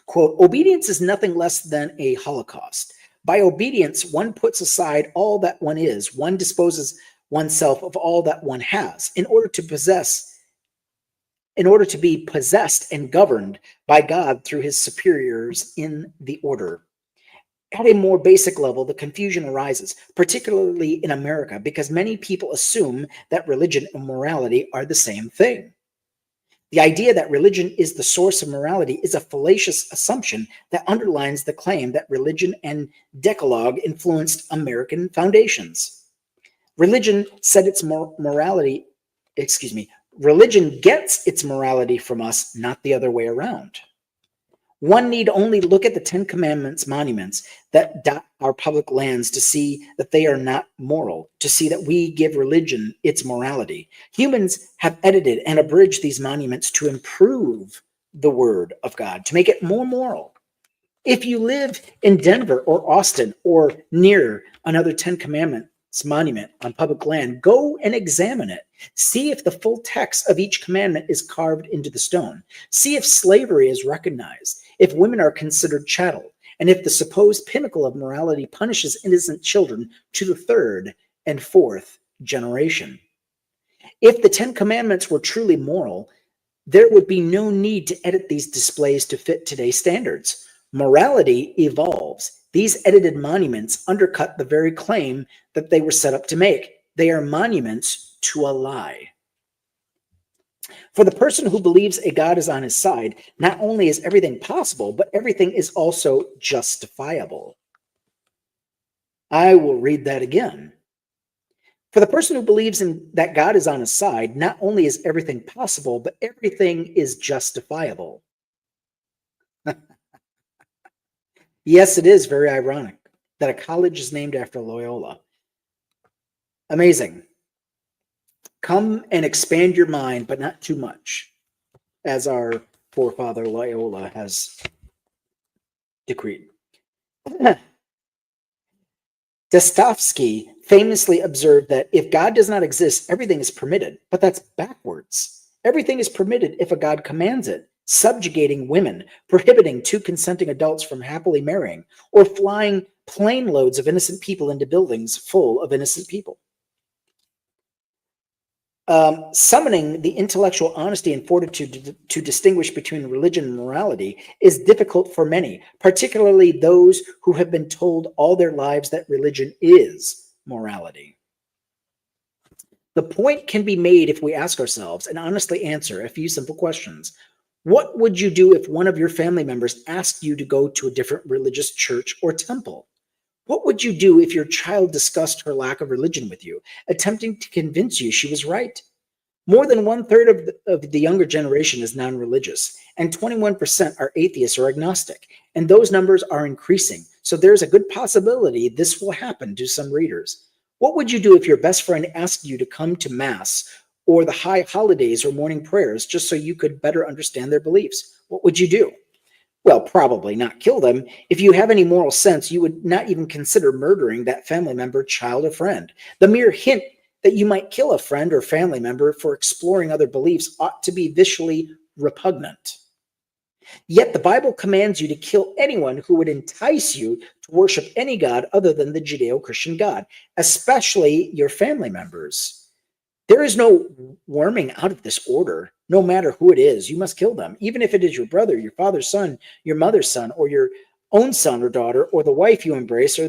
Quote, obedience is nothing less than a holocaust. By obedience, one puts aside all that one is. One disposes oneself of all that one has in order to be possessed and governed by God through his superiors in the order. At a more basic level, the confusion arises, particularly in America, because many people assume that religion and morality are the same thing. The idea that religion is the source of morality is a fallacious assumption that underlines the claim that religion and Decalogue influenced American foundations. Religion gets its morality from us, not the other way around. One need only look at the Ten Commandments monuments that dot our public lands to see that they are not moral, to see that we give religion its morality. Humans have edited and abridged these monuments to improve the word of God, to make it more moral. If you live in Denver or Austin or near another Ten Commandments monument on public land, go and examine it. See if the full text of each commandment is carved into the stone. See if slavery is recognized, if women are considered chattel, and if the supposed pinnacle of morality punishes innocent children to the third and fourth generation. If the Ten Commandments were truly moral, there would be no need to edit these displays to fit today's standards. Morality evolves. These edited monuments undercut the very claim that they were set up to make. They are monuments to a lie. For the person who believes a God is on his side, not only is everything possible, but everything is also justifiable. I will read that again. For the person who believes that God is on his side, not only is everything possible, but everything is justifiable. Yes, it is very ironic that a college is named after Loyola. Amazing. Come and expand your mind, but not too much, as our forefather Loyola has decreed. Dostoevsky famously observed that if God does not exist, everything is permitted, but that's backwards. Everything is permitted if a God commands it, subjugating women, prohibiting two consenting adults from happily marrying, or flying plane loads of innocent people into buildings full of innocent people. Summoning the intellectual honesty and fortitude to distinguish between religion and morality is difficult for many, particularly those who have been told all their lives that religion is morality. The point can be made if we ask ourselves and honestly answer a few simple questions. What would you do if one of your family members asked you to go to a different religious church or temple? What would you do if your child discussed her lack of religion with you, attempting to convince you she was right? More than 1/3 of the younger generation is non-religious, and 21% are atheists or agnostic, and those numbers are increasing. So there's a good possibility this will happen to some readers. What would you do if your best friend asked you to come to Mass or the high holidays or morning prayers just so you could better understand their beliefs? What would you do? Well, probably not kill them. If you have any moral sense, you would not even consider murdering that family member, child, or friend. The mere hint that you might kill a friend or family member for exploring other beliefs ought to be visually repugnant. Yet the Bible commands you to kill anyone who would entice you to worship any god other than the Judeo-Christian God, especially your family members. There is no worming out of this order. No matter who it is, you must kill them, even if it is your brother, your father's son, your mother's son, or your own son or daughter, or the wife you embrace, or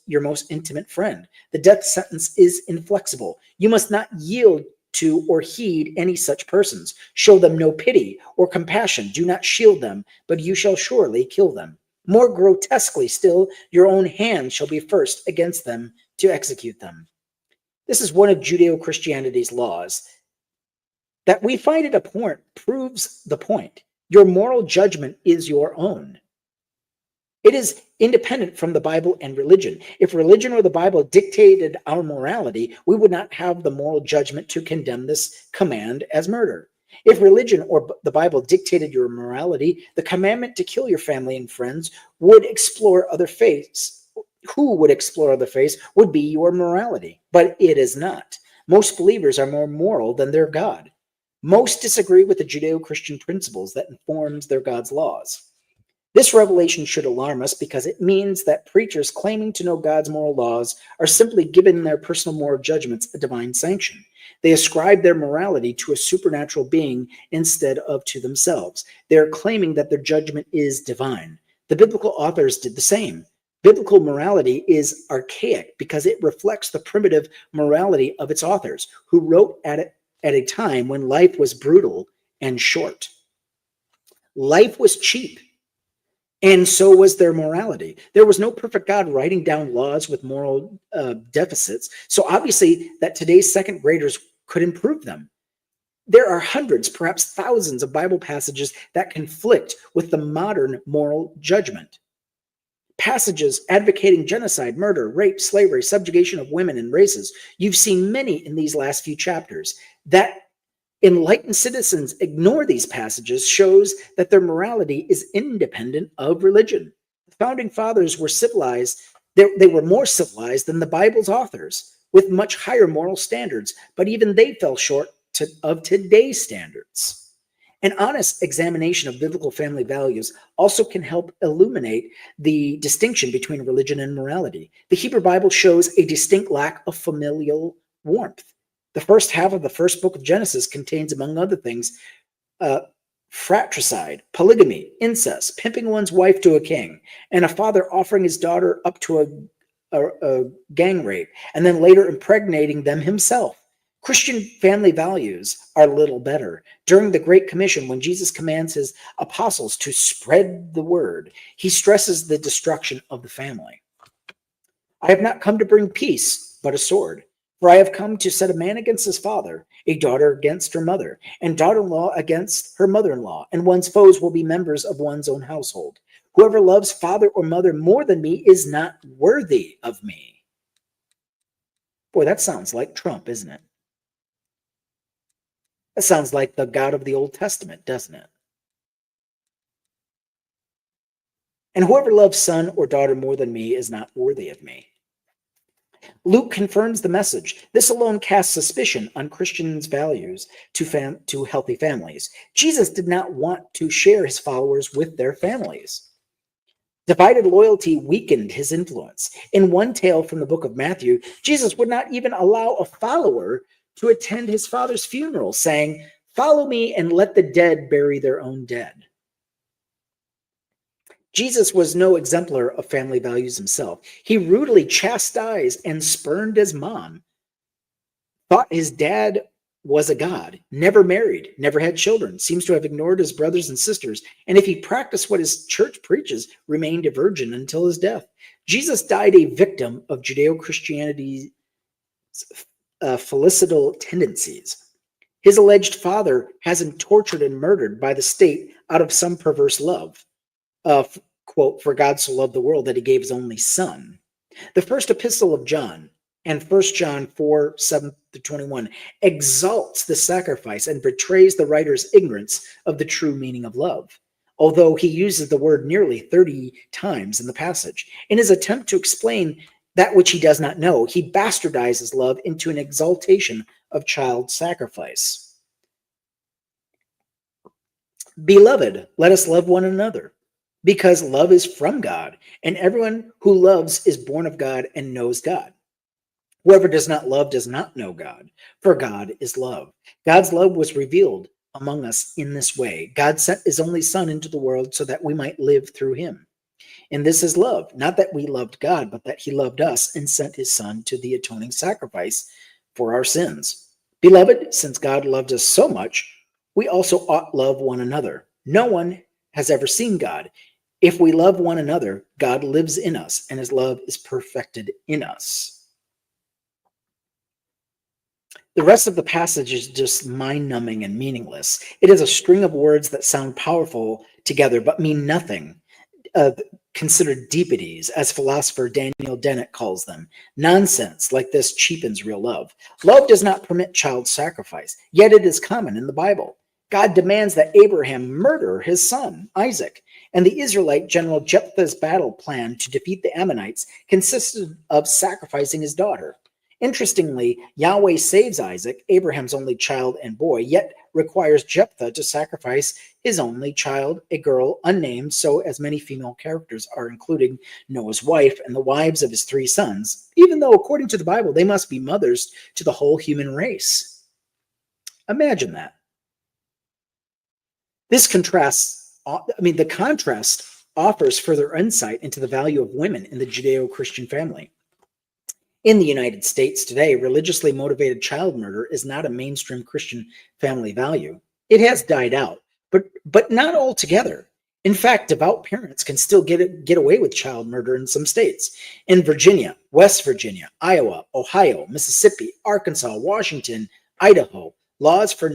your most intimate friend. The death sentence is inflexible. You must not yield to or heed any such persons. Show them no pity or compassion. Do not shield them, but you shall surely kill them. More grotesquely still, your own hand shall be first against them to execute them. This is one of Judeo-Christianity's laws. That we find it abhorrent proves the point. Your moral judgment is your own. It is independent from the Bible and religion. If religion or the Bible dictated our morality, we would not have the moral judgment to condemn this command as murder. If religion or the Bible dictated your morality, the commandment to kill your family and friends would explore other faiths. Who would explore other faiths would be your morality, but it is not. Most believers are more moral than their God. Most disagree with the Judeo-Christian principles that informs their God's laws. This revelation should alarm us because it means that preachers claiming to know God's moral laws are simply giving their personal moral judgments a divine sanction. They ascribe their morality to a supernatural being instead of to themselves. They are claiming that their judgment is divine. The biblical authors did the same. Biblical morality is archaic because it reflects the primitive morality of its authors, who wrote at a time when life was brutal and short. Life was cheap. And so was their morality. There was no perfect God writing down laws with moral deficits. So obviously that today's second graders could improve them. There are hundreds, perhaps thousands of Bible passages that conflict with the modern moral judgment. Passages advocating genocide, murder, rape, slavery, subjugation of women and races. You've seen many in these last few chapters. That enlightened citizens ignore these passages shows that their morality is independent of religion. The founding fathers were civilized. They were more civilized than the Bible's authors, with much higher moral standards, but even they fell short of today's standards. An honest examination of biblical family values also can help illuminate the distinction between religion and morality. The Hebrew Bible shows a distinct lack of familial warmth. The first half of the first book of Genesis contains, among other things, fratricide, polygamy, incest, pimping one's wife to a king, and a father offering his daughter up to a gang rape, and then later impregnating them himself. Christian family values are little better. During the Great Commission, when Jesus commands his apostles to spread the word, he stresses the destruction of the family. I have not come to bring peace, but a sword. For I have come to set a man against his father, a daughter against her mother, and daughter-in-law against her mother-in-law, and one's foes will be members of one's own household. Whoever loves father or mother more than me is not worthy of me. Boy, that sounds like Trump, isn't it? That sounds like the God of the Old Testament, doesn't it? And whoever loves son or daughter more than me is not worthy of me. Luke confirms the message. This alone casts suspicion on Christians' values to healthy families. Jesus did not want to share his followers with their families. Divided loyalty weakened his influence. In one tale from the book of Matthew, Jesus would not even allow a follower to attend his father's funeral, saying, "Follow me and let the dead bury their own dead." Jesus was no exemplar of family values himself. He rudely chastised and spurned his mom, thought his dad was a god, never married, never had children, seems to have ignored his brothers and sisters, and if he practiced what his church preaches, remained a virgin until his death. Jesus died a victim of Judeo-Christianity's filicidal tendencies. His alleged father has him tortured and murdered by the state out of some perverse love. Quote, "For God so loved the world that he gave his only son." The first epistle of John and 1 John 4, 7-21 exalts the sacrifice and betrays the writer's ignorance of the true meaning of love, although he uses the word nearly 30 times in the passage. In his attempt to explain that which he does not know, he bastardizes love into an exaltation of child sacrifice. Beloved, let us love one another, because love is from God, and everyone who loves is born of God and knows God. Whoever does not love does not know God, for God is love. God's love was revealed among us in this way. God sent his only Son into the world so that we might live through him. And this is love, not that we loved God, but that he loved us and sent his Son to the atoning sacrifice for our sins. Beloved, since God loved us so much, we also ought love one another. No one has ever seen God. If we love one another, God lives in us, and his love is perfected in us. The rest of the passage is just mind-numbing and meaningless. It is a string of words that sound powerful together, but mean nothing. Considered deepities, as philosopher Daniel Dennett calls them. Nonsense like this cheapens real love. Love does not permit child sacrifice, yet it is common in the Bible. God demands that Abraham murder his son, Isaac, and the Israelite general Jephthah's battle plan to defeat the Ammonites consisted of sacrificing his daughter. Interestingly, Yahweh saves Isaac, Abraham's only child and boy, yet requires Jephthah to sacrifice his only child, a girl unnamed, so as many female characters are including Noah's wife and the wives of his 3 sons, even though according to the Bible they must be mothers to the whole human race. Imagine that. The contrast offers further insight into the value of women in the Judeo-Christian family. In the United States today, religiously motivated child murder is not a mainstream Christian family value. It has died out, but not altogether. In fact, devout parents can still get away with child murder in some states. In Virginia, West Virginia, Iowa, Ohio, Mississippi, Arkansas, Washington, Idaho, laws for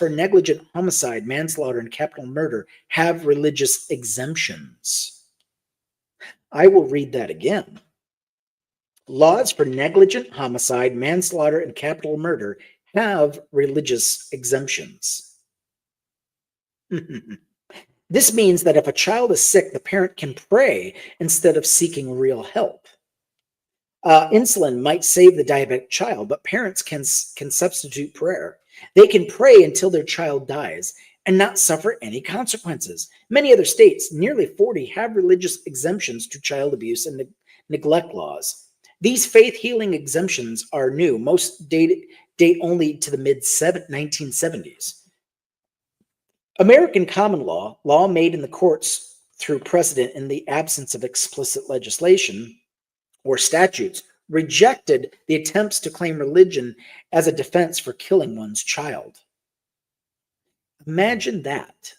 negligent homicide, manslaughter, and capital murder have religious exemptions. I will read that again. Laws for negligent homicide, manslaughter, and capital murder have religious exemptions. This means that if a child is sick, the parent can pray instead of seeking real help. Insulin might save the diabetic child, but parents can substitute prayer. They can pray until their child dies and not suffer any consequences. Many other states, nearly 40, have religious exemptions to child abuse and neglect laws. These faith healing exemptions are new. Most date only to the mid-1970s. American common law made in the courts through precedent in the absence of explicit legislation or statutes, rejected the attempts to claim religion as a defense for killing one's child. Imagine that.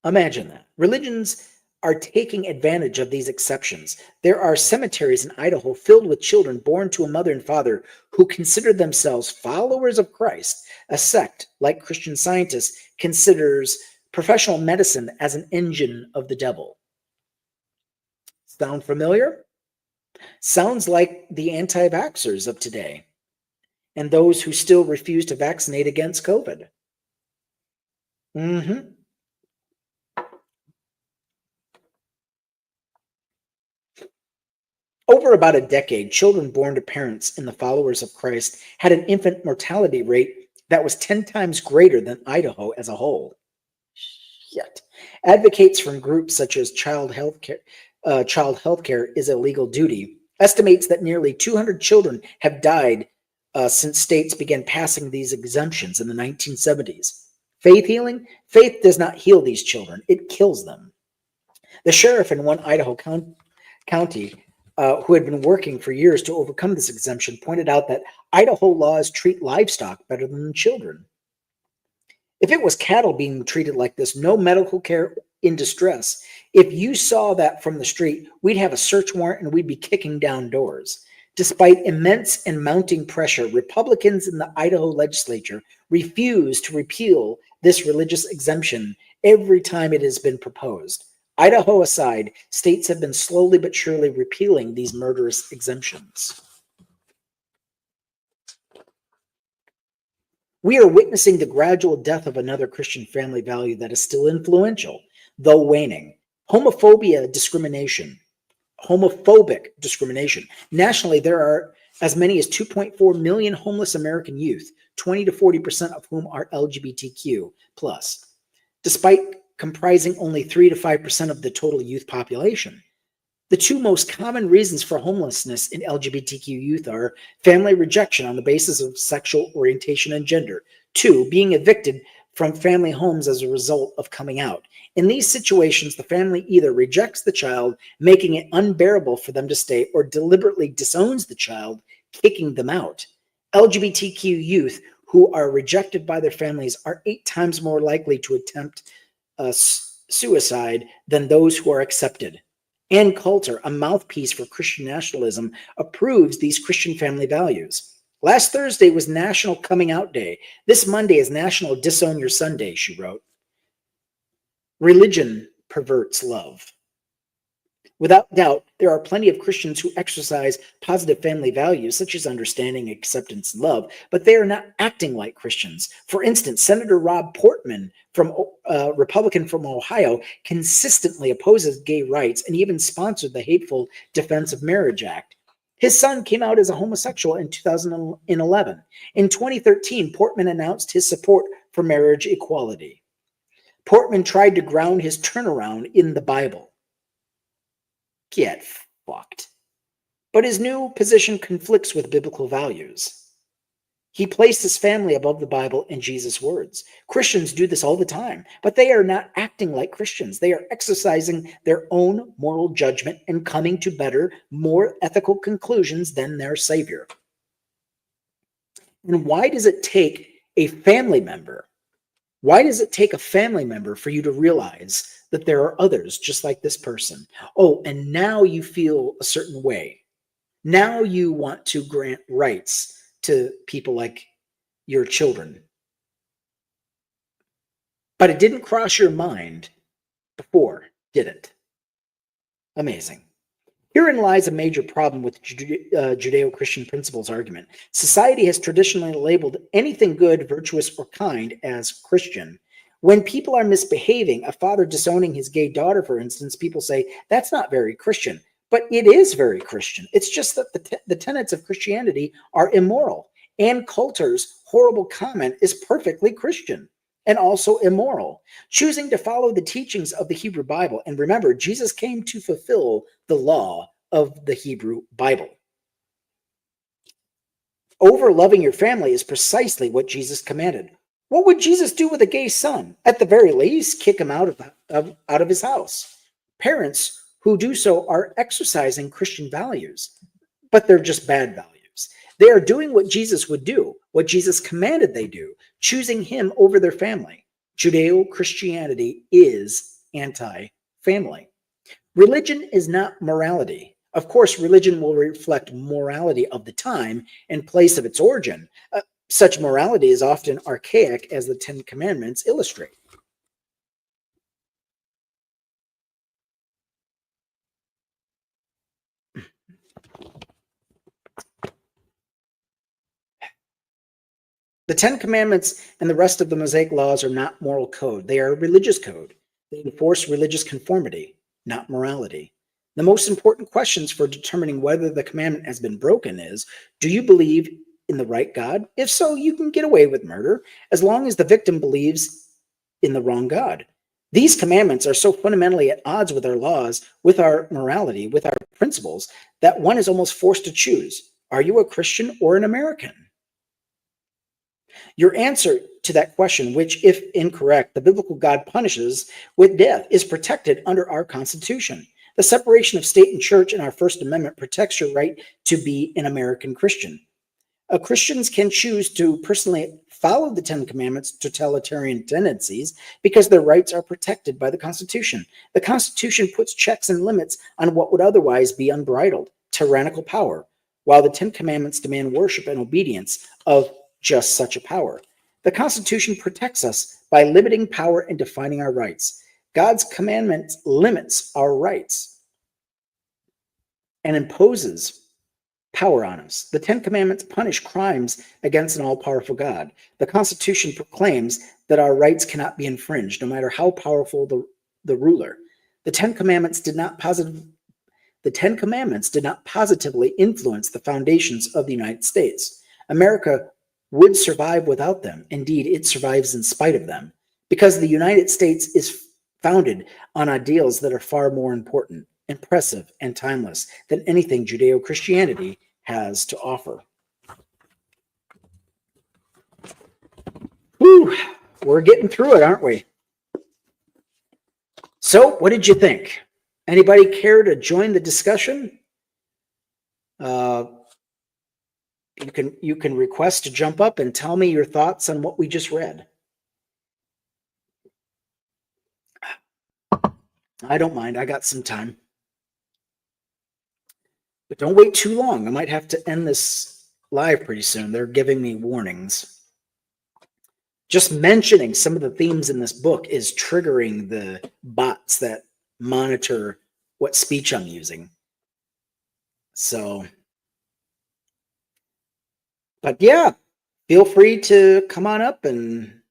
Imagine that. Religions are taking advantage of these exceptions. There are cemeteries in Idaho filled with children born to a mother and father who consider themselves followers of Christ. A sect, like Christian Scientists, considers professional medicine as an engine of the devil. Sound familiar? Sounds like the anti-vaxxers of today and those who still refuse to vaccinate against COVID. Over about a decade, children born to parents in the followers of Christ had an infant mortality rate that was 10 times greater than Idaho as a whole. Yet, advocates from groups such as Child Healthcare is a Legal Duty estimates that nearly 200 children have died since states began passing these exemptions in the 1970s. Faith healing? Faith does not heal these children. It kills them. The sheriff in one Idaho county who had been working for years to overcome this exemption pointed out that Idaho laws treat livestock better than children. If it was cattle being treated like this, no medical care in distress, if you saw that from the street, we'd have a search warrant and we'd be kicking down doors. Despite immense and mounting pressure, Republicans in the Idaho legislature refuse to repeal this religious exemption every time it has been proposed. Idaho aside, states have been slowly but surely repealing these murderous exemptions. We are witnessing the gradual death of another Christian family value that is still influential, though waning. Homophobic discrimination. Nationally, there are as many as 2.4 million homeless American youth, 20 to 40% of whom are LGBTQ+, despite comprising only 3 to 5% of the total youth population. The two most common reasons for homelessness in LGBTQ youth are family rejection on the basis of sexual orientation and gender. 2, being evicted from family homes as a result of coming out. In these situations, the family either rejects the child, making it unbearable for them to stay, or deliberately disowns the child, kicking them out. LGBTQ youth who are rejected by their families are 8 times more likely to attempt suicide than those who are accepted. Ann Coulter, a mouthpiece for Christian nationalism, approves these Christian family values. Last Thursday was National Coming Out Day. This Monday is National Disown Your Sunday, she wrote. Religion perverts love. Without doubt, there are plenty of Christians who exercise positive family values such as understanding, acceptance, and love, but they are not acting like Christians. For instance, Senator Rob Portman, Republican from Ohio, consistently opposes gay rights and even sponsored the hateful Defense of Marriage Act. His son came out as a homosexual in 2011. In 2013, Portman announced his support for marriage equality. Portman tried to ground his turnaround in the Bible. Get fucked. But his new position conflicts with biblical values. He placed his family above the Bible and Jesus' words. Christians do this all the time, but they are not acting like Christians. They are exercising their own moral judgment and coming to better, more ethical conclusions than their Savior. And why does it take a family member? Why does it take a family member for you to realize that there are others just like this person? Oh, and now you feel a certain way. Now you want to grant rights to people like your children. But it didn't cross your mind before, did it? Amazing. Herein lies a major problem with Judeo-Christian principles argument. Society has traditionally labeled anything good, virtuous, or kind as Christian. When people are misbehaving, a father disowning his gay daughter, for instance, people say, that's not very Christian. But it is very Christian. It's just that the tenets of Christianity are immoral. Ann Coulter's horrible comment is perfectly Christian and also immoral. Choosing to follow the teachings of the Hebrew Bible. And remember, Jesus came to fulfill the law of the Hebrew Bible. Over loving your family is precisely what Jesus commanded. What would Jesus do with a gay son? At the very least, kick him out of his house. Parents who do so are exercising Christian values, but they're just bad values. They are doing what Jesus would do, what Jesus commanded they do, choosing him over their family. Judeo-Christianity is anti-family. Religion is not morality. Of course, religion will reflect morality of the time and place of its origin. Such morality is often archaic, as the Ten Commandments illustrate. The Ten Commandments and the rest of the Mosaic laws are not moral code. They are a religious code. They enforce religious conformity, not morality. The most important questions for determining whether the commandment has been broken is, do you believe in the right God? If so, you can get away with murder as long as the victim believes in the wrong God. These commandments are so fundamentally at odds with our laws, with our morality, with our principles, that one is almost forced to choose. Are you a Christian or an American? Your answer to that question, which, if incorrect, the biblical God punishes with death, is protected under our Constitution. The separation of state and church in our First Amendment protects your right to be an American Christian. Christians can choose to personally follow the Ten Commandments' totalitarian tendencies because their rights are protected by the Constitution. The Constitution puts checks and limits on what would otherwise be unbridled, tyrannical power, while the Ten Commandments demand worship and obedience of just such a power. The Constitution protects us by limiting power and defining our rights. God's commandment limits our rights and imposes power on us. The Ten Commandments punish crimes against an all-powerful God. The Constitution proclaims that our rights cannot be infringed, no matter how powerful the ruler. The Ten Commandments did not positively influence the foundations of the United States. America would survive without them. Indeed, it survives in spite of them, because the United States is founded on ideals that are far more important, impressive, and timeless than anything Judeo-Christianity has to offer. Whew, we're getting through it, aren't we? So, what did you think? Anybody care to join the discussion? You can request to jump up and tell me your thoughts on what we just read. I don't mind. I got some time. But don't wait too long. I might have to end this live pretty soon. They're giving me warnings. Just mentioning some of the themes in this book is triggering the bots that monitor what speech I'm using. So, but yeah, feel free to come on up and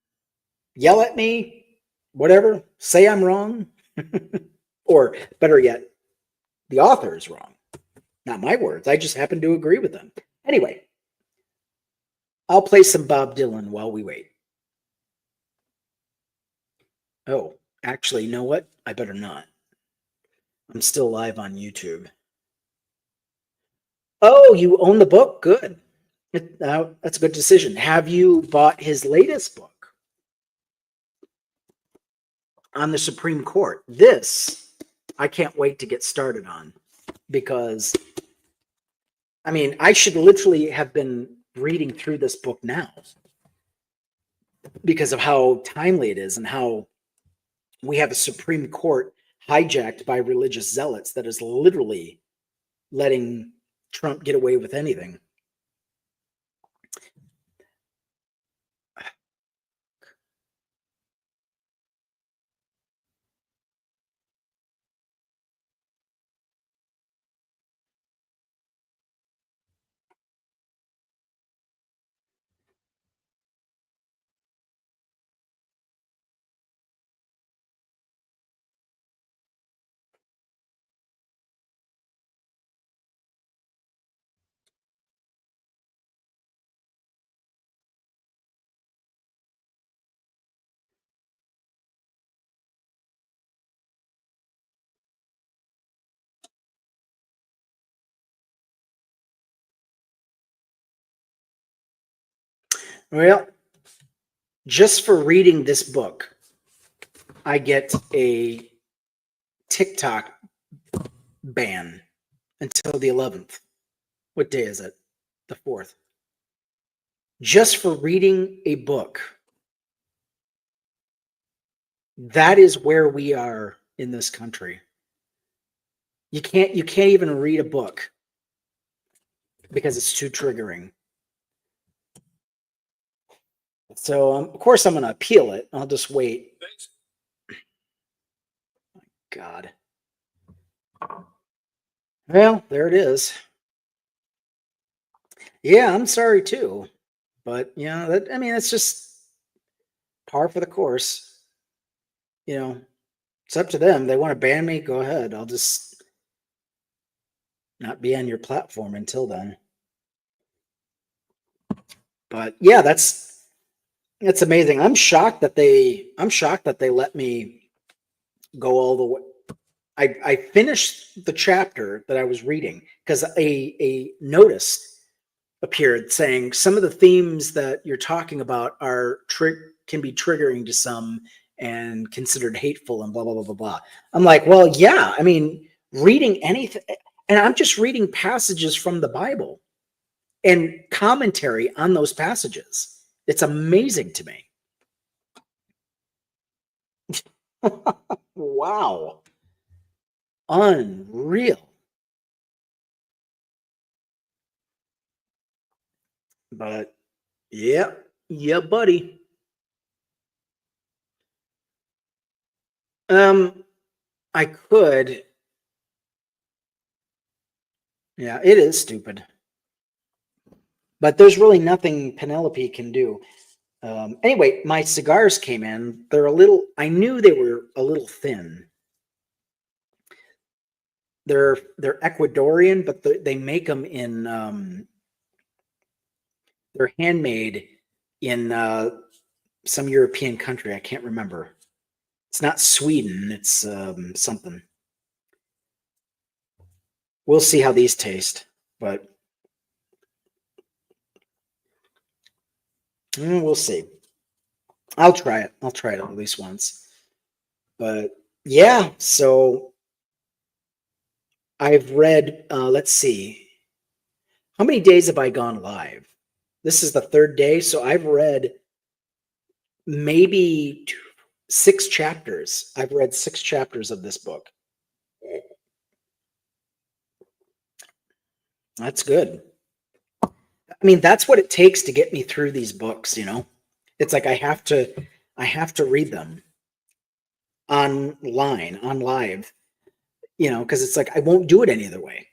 yell at me, whatever, say I'm wrong, or better yet, the author is wrong. Not my words. I just happen to agree with them. Anyway, I'll play some Bob Dylan while we wait. Oh, actually, you know what? I better not. I'm still live on YouTube. Oh, you own the book? Good. That's a good decision. Have you bought his latest book on the Supreme Court? This, I can't wait to get started on, because, I mean, I should literally have been reading through this book now because of how timely it is and how we have a Supreme Court hijacked by religious zealots that is literally letting Trump get away with anything. Well, just for reading this book, I get a TikTok ban until the 11th. What day is it? The 4th. Just for reading a book. That is where we are in this country. You can't even read a book because it's too triggering. So, of course, I'm going to appeal it. I'll just wait. Thanks. God. Well, there it is. Yeah, I'm sorry too. But, I mean, it's just par for the course. It's up to them. They want to ban me, go ahead. I'll just not be on your platform until then. But yeah, that's amazing. I'm shocked that they let me go all the way. I finished the chapter that I was reading because a notice appeared saying some of the themes that you're talking about can be triggering to some and considered hateful and blah blah blah blah blah. I'm like, well, yeah. I mean, reading anything, and I'm just reading passages from the Bible and commentary on those passages. It's amazing to me. Wow. Unreal. But yeah, buddy. I could. Yeah, it is stupid. But there's really nothing Penelope can do. Anyway, my cigars came in. I knew they were a little thin. They're Ecuadorian, but they make them in, they're handmade in some European country. I can't remember. It's not Sweden. It's something. We'll see how these taste, but we'll see. I'll try it. I'll try it at least once. But yeah, so I've read, let's see. How many days have I gone live? This is the 3rd day, so I've read maybe 6 chapters. I've read 6 chapters of this book. That's good. I mean, that's what it takes to get me through these books, It's like I have to read them on live. because it's like I won't do it any other way.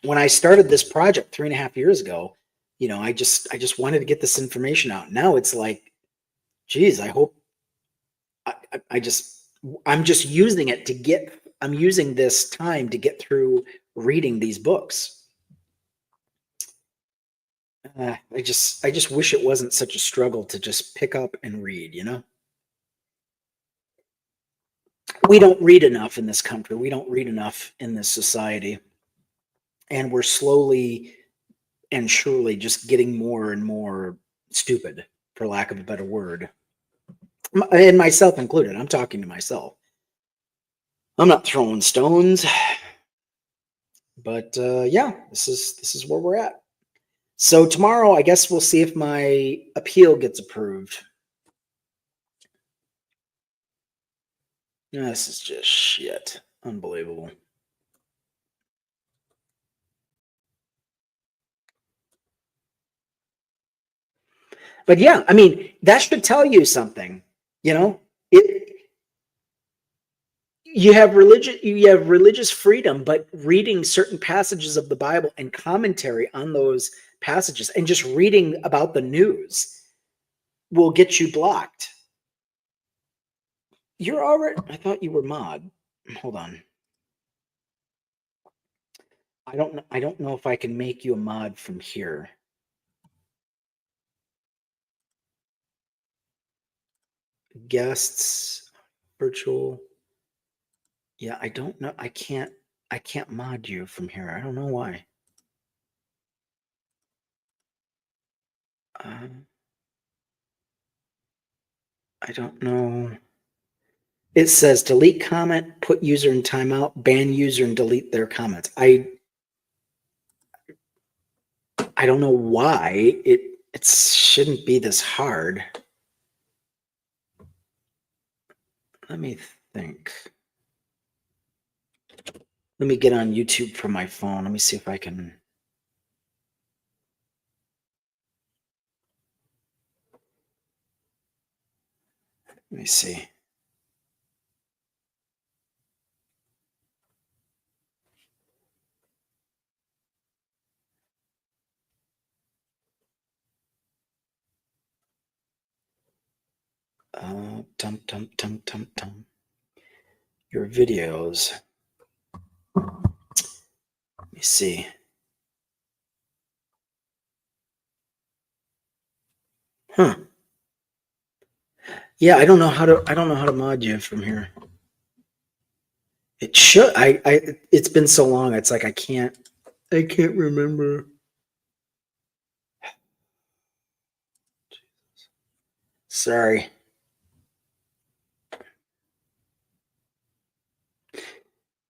When I started this project 3.5 years ago, I just wanted to get this information out. Now it's like, geez, I hope I just I'm just using it to get I'm using this time to get through reading these books. I just wish it wasn't such a struggle to just pick up and read. We don't read enough in this country. We don't read enough in this society. And we're slowly and surely just getting more and more stupid, for lack of a better word. And myself included. I'm talking to myself. I'm not throwing stones, but yeah, this is where we're at. So tomorrow, I guess we'll see if my appeal gets approved. This is just shit. Unbelievable. But yeah, I mean, that should tell you something. It you have religious freedom, but reading certain passages of the Bible and commentary on those passages and just reading about the news will get you blocked. You're already I thought you were mod. Hold on. I don't know if I can make you a mod from here. Guests, virtual. Yeah, I don't know. I can't mod you from here. I don't know why. Um, I don't know. It says delete comment, put user in timeout, ban user and delete their comments. I don't know why it shouldn't be this hard. Let me think. Let me get on YouTube from my phone. Let me see if I can. Let me see. Tum tum tum tum tum. Your videos. Let me see. Huh. Yeah, I don't know how to mod you from here. It should. It's been so long. It's like I can't remember. Sorry.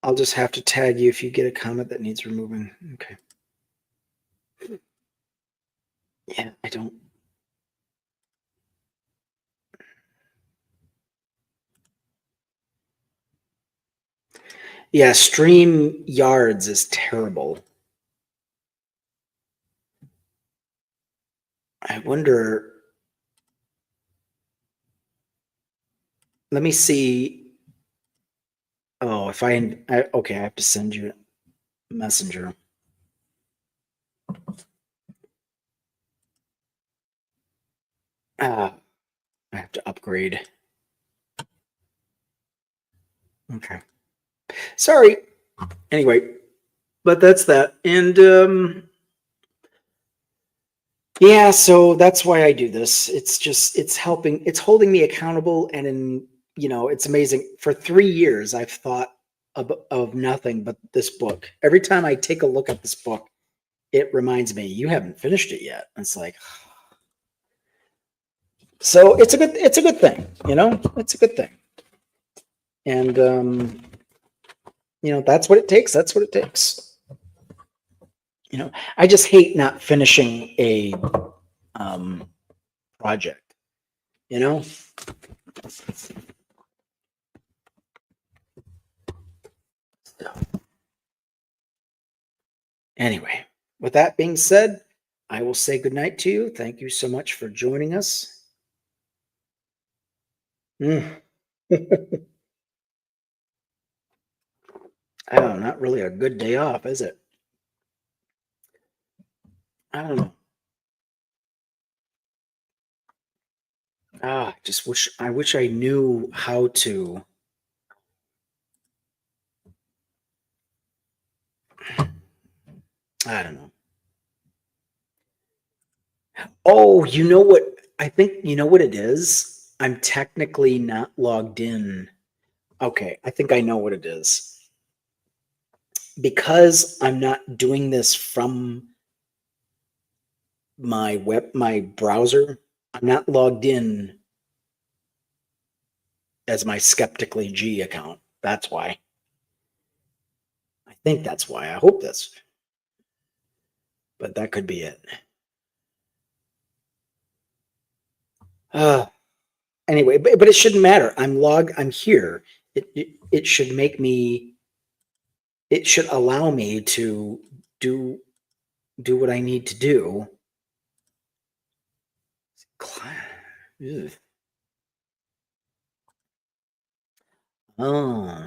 I'll just have to tag you if you get a comment that needs removing. Okay. Yeah, I don't. Yeah, Stream Yards is terrible. I wonder. Let me see. Oh, okay, I have to send you a messenger. I have to upgrade. Okay. Sorry. Anyway, but that's that. And yeah, so that's why I do this. It's helping, it's holding me accountable. And it's amazing. For 3 years, I've thought of nothing but this book. Every time I take a look at this book, it reminds me, you haven't finished it yet. It's like, so it's a good thing, it's a good thing. And, that's what it takes. That's what it takes. I just hate not finishing a project, you know? Anyway, with that being said, I will say goodnight to you. Thank you so much for joining us. Mm. Oh, not really a good day off, is it? I don't know. Just wish I knew how to. I don't know. Oh, you know what? I think you know what it is. I'm technically not logged in. Okay, I think I know what it is. Because I'm not doing this from my browser, I'm not logged in as my Skeptically G account. That's why. I think that's why. I hope that's, but that could be it. Uh, anyway, but it shouldn't matter. I'm here. It should make me, it should allow me to do do what I need to do. Ugh. Oh,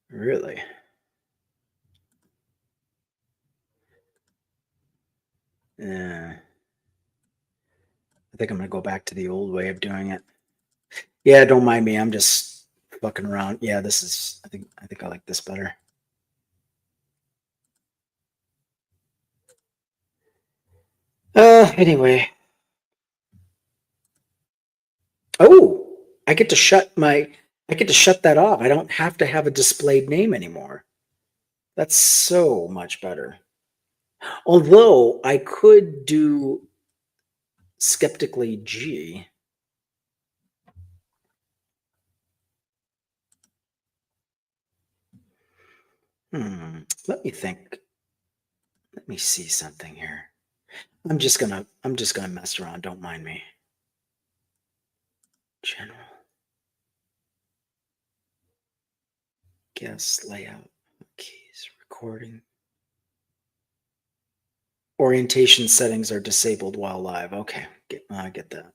really? Yeah. I think I'm gonna go back to the old way of doing it. Yeah, don't mind me. I'm just fucking around. Yeah, this is. I think I like this better. Anyway. Oh, I get to shut my. I get to shut that off. I don't have to have a displayed name anymore. That's so much better. Although I could do Skeptically G. Let me think. Let me see something here. I'm just gonna mess around. Don't mind me. General guest layout keys recording. Orientation settings are disabled while live. Okay, I get that.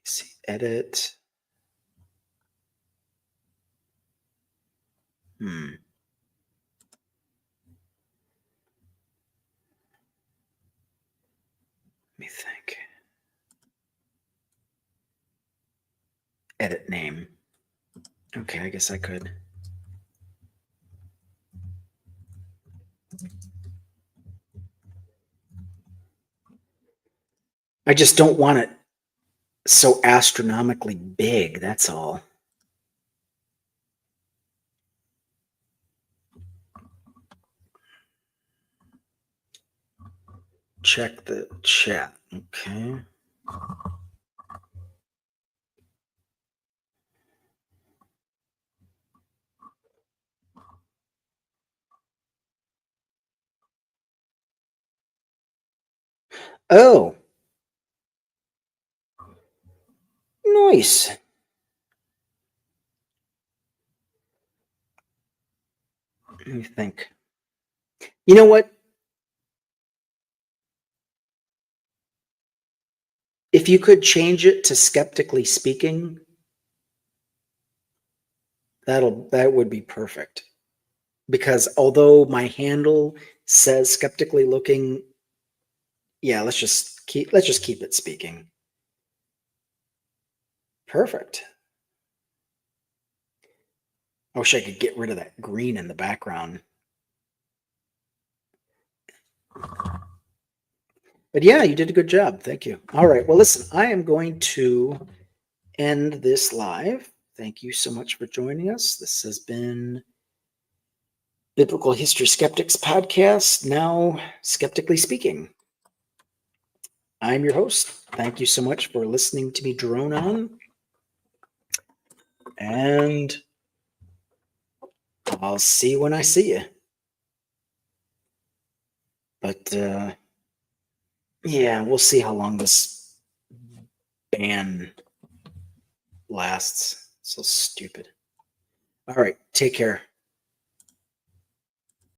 Let's see, edit. Let me think. Edit name. Okay, I guess I could. I just don't want it so astronomically big. That's all. Check the chat. Okay. Oh, nice. Let me think. You know what? If you could change it to skeptically speaking, that would be perfect. Because although my handle says skeptically looking, yeah, let's just keep it speaking. Perfect. I wish I could get rid of that green in the background. But yeah, you did a good job. Thank you. All right. Well, listen, I am going to end this live. Thank you so much for joining us. This has been Biblical History Skeptics Podcast, now skeptically speaking. I'm your host. Thank you so much for listening to me drone on. And I'll see you when I see you. But yeah, we'll see how long this ban lasts. So stupid. All right. Take care.